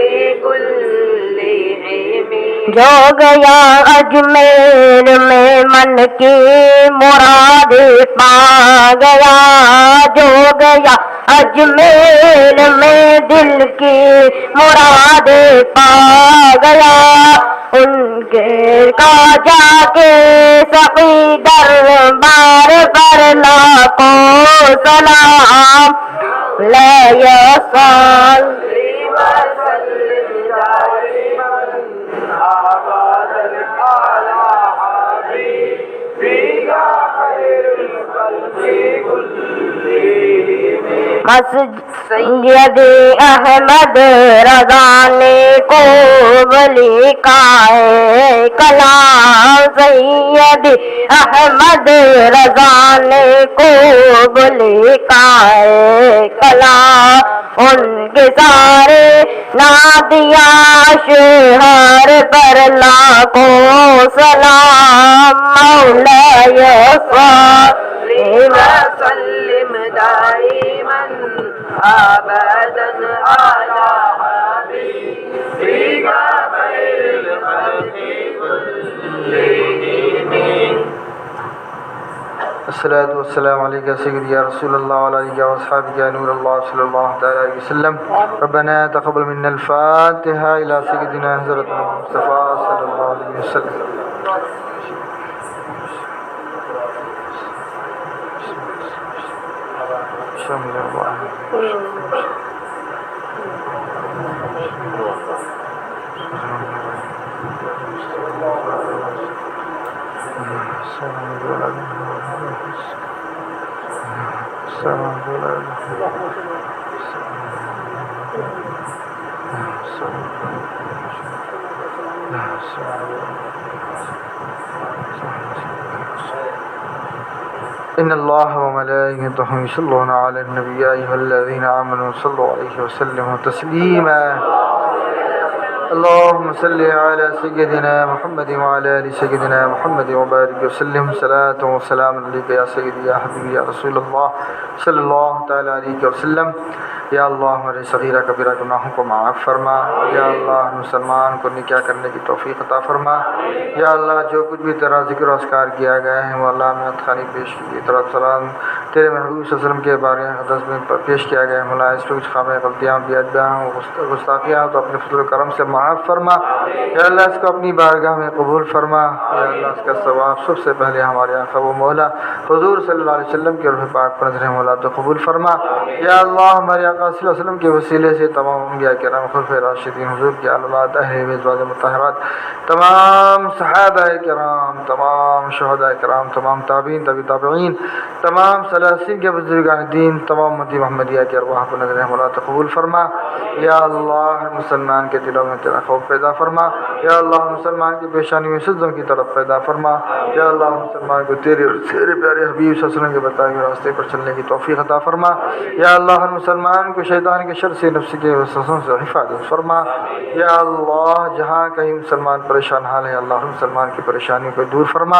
كلهم۔ جو گیا اجمیر میں من کی مراد پا گیا، جو گیا اجمیر میں دل کی مراد پا گیا، ان کے کا جا کے سقی دربار پر لاکھوں سلام، لا یسال وسلم دائما ابدا على حبيبك خير الخلق كلهم۔ سید احمد رضا نے خوب لکھا ہے کلام، سید احمد رضا نے خوب لکھا ہے کلام، ان کے سارے نعتیہ اشعار پر لاکھوں سلام، مولاي وسلم دائما ابدا على حبيبك خير الخلق كلهم۔ الصلاة والسلام عليك يا سيدي يا رسول الله وعلى آلك وأصحابك يا نور الله صلى الله تعالى عليه وسلم۔ ربنا تقبل منا الفاتحة إلى سيدنا حضرت المصطفى صلى الله عليه وسلم۔ إن الله وملائكته يصلون على النبي يا أيها الذين آمنوا صلوا عليه وسلموا تسليما۔ اللهم صل على سيدنا محمد وعلى آل سيدنا محمد وبارك وسلم، صلاة وسلام عليك يا سيدي يا حبيبي يا رسول الله صلی اللہ تعالیٰ علیہ وسلم۔ یا اللہ ہمارے صغیرہ کبیرہ گناہوں کو معاف فرما، یا اللہ مسلمان کو نکاح کرنے کی توفیق عطا فرما، یا اللہ جو کچھ بھی تیرا ذکر و اذکار کیا گیا ہے وہ اللہ میں خانی پیش کی طرف سلام تیرے محبوب صلی اللہ علیہ وسلم کے بارے حدث میں پیش کیا گیا ہے، مولا اس پہ کچھ خامہ غلطیاں بیادبیاں گستاخیاں تو اپنے فضل و کرم سے معاف فرما، یا اللہ اس کو اپنی بارگاہ میں قبول فرما، یا اللہ اس کا ثواب سب سے پہلے ہمارے آقا و مولا حضور صلی اللہ علیہ وسلم کے روح پاک پر نظر مولا تو قبول فرما، یا اللہ ہمارے آقا صلی اللہ علیہ وسلم کے وسیلے سے تمام انبیاء کرام خلفائے راشدین حضور کے اولاد اہل بیت ازواج مطہرات، تمام صحابہ کرام، تمام شہداء کرام، تمام تابعین تبی تابعین، تمام سلاسل کے بزرگان دین، تمام امتی محمدیہ کے ارواح کو نظر مولا تو قبول فرما، یا اللہ مسلمان کے دلوں میں تیرا خوف پیدا فرما، یا اللہ مسلمان کی پیشانی میں سجدوں کی طرف پیدا فرما، یا اللہ مسلمان کو تیرے پیارے حبیب صلی اللہ علیہ وسلم کے بتائے ہوئے راستے پر چلنے کی توفیق عطا فرما، یا اللہ ہر مسلمان مسلمان کو شیطان کے شر سے، نفس کے وسوسوں سے حفاظت فرما۔ یا اللہ جہاں کہیں مسلمان پریشان حال ہے، اللہ مسلمان کی پریشانیوں کو دور فرما۔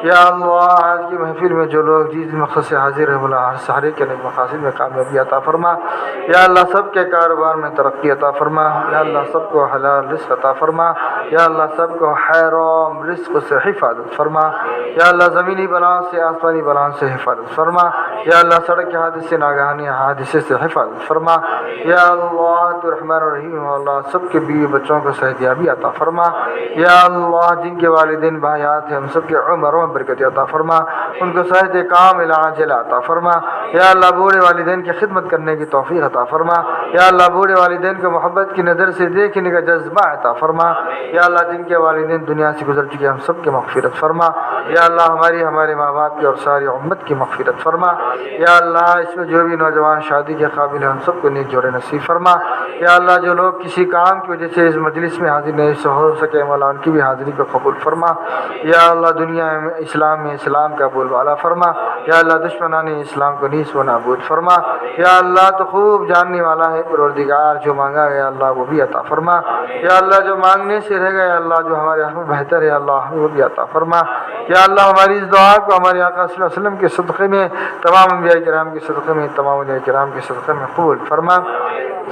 یا اللہ آج کی محفل میں جو لوگ جس مقصد سے حاضر ہے مولا ہر سہارے کے نیک مقاصد میں کامیابی عطا فرما۔ یا اللہ سب کے کاروبار میں ترقی عطا فرما۔ یا اللہ سب کو حلال رزق عطا فرما۔ یا اللہ سب کو حرام رزق سے حفاظت فرما۔ یا اللہ زمینی بلاؤں سے، آسمانی بلاؤں سے حفاظت فرما۔ یا اللہ سڑک کے حادثے، ناگہانی حادثے سے حفاظت فرما۔ یا اللہ تو رحمان الرحیم ہو، اللہ سب کے بیوی بچوں کو صحتیابی عطا فرما۔ یا اللہ جن کے والدین بحیات ہیں ہم سب کے عمروں میں برکت عطا فرما، ان کو صحت کاملہ عاجلہ عطا فرما۔ یا اللہ بوڑھے والدین کی خدمت کرنے کی توفیق عطا فرما۔ یا اللہ بوڑھے والدین کو محبت کی نظر سے دیکھنے کا جذبہ عطا فرما۔ یا اللہ جن کے والدین دنیا سے گزر چکے ہم سب کی مغفرت فرما۔ یا اللہ ہمارے ماں باپ کی اور ساری امت کی مغفرت فرما۔ یا اللہ اس میں جو بھی نوجوان شادی کے قابل ہیں ہم سب کو نیک جوڑے نصیب فرما۔ یا اللہ جو لوگ کسی کام کی وجہ سے اس مجلس میں حاضر نہیں ہو سکے مولا ان کی بھی حاضری کو قبول فرما۔ یا اللہ دنیا میں اسلام کا بول بالا فرما۔ یا اللہ دشمنان اسلام کو نیست و نابود فرما۔ یا اللہ تو خوب جاننے والا ہے پروردگار، جو مانگا گیا اللہ وہ بھی عطا فرما۔ یا اللہ جو مانگنے سے رہ گیا اللہ جو ہمارے حق میں بہتر ہے اللہ ہمیں وہ بھی عطا فرما۔ یا اللہ ہماری اس دعا کو ہمارے آقا صلی اللہ علیہ وسلم کے صدقے میں، تمام انبیاء کرام کے صدقے میں، تمام اولیاء کرام کے صدقے میں قبول فرما۔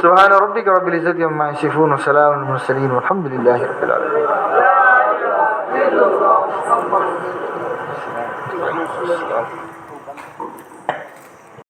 سبحان ربک رب العزت عما یصفون وسلام علی المرسلین والحمد للہ رب العالمین۔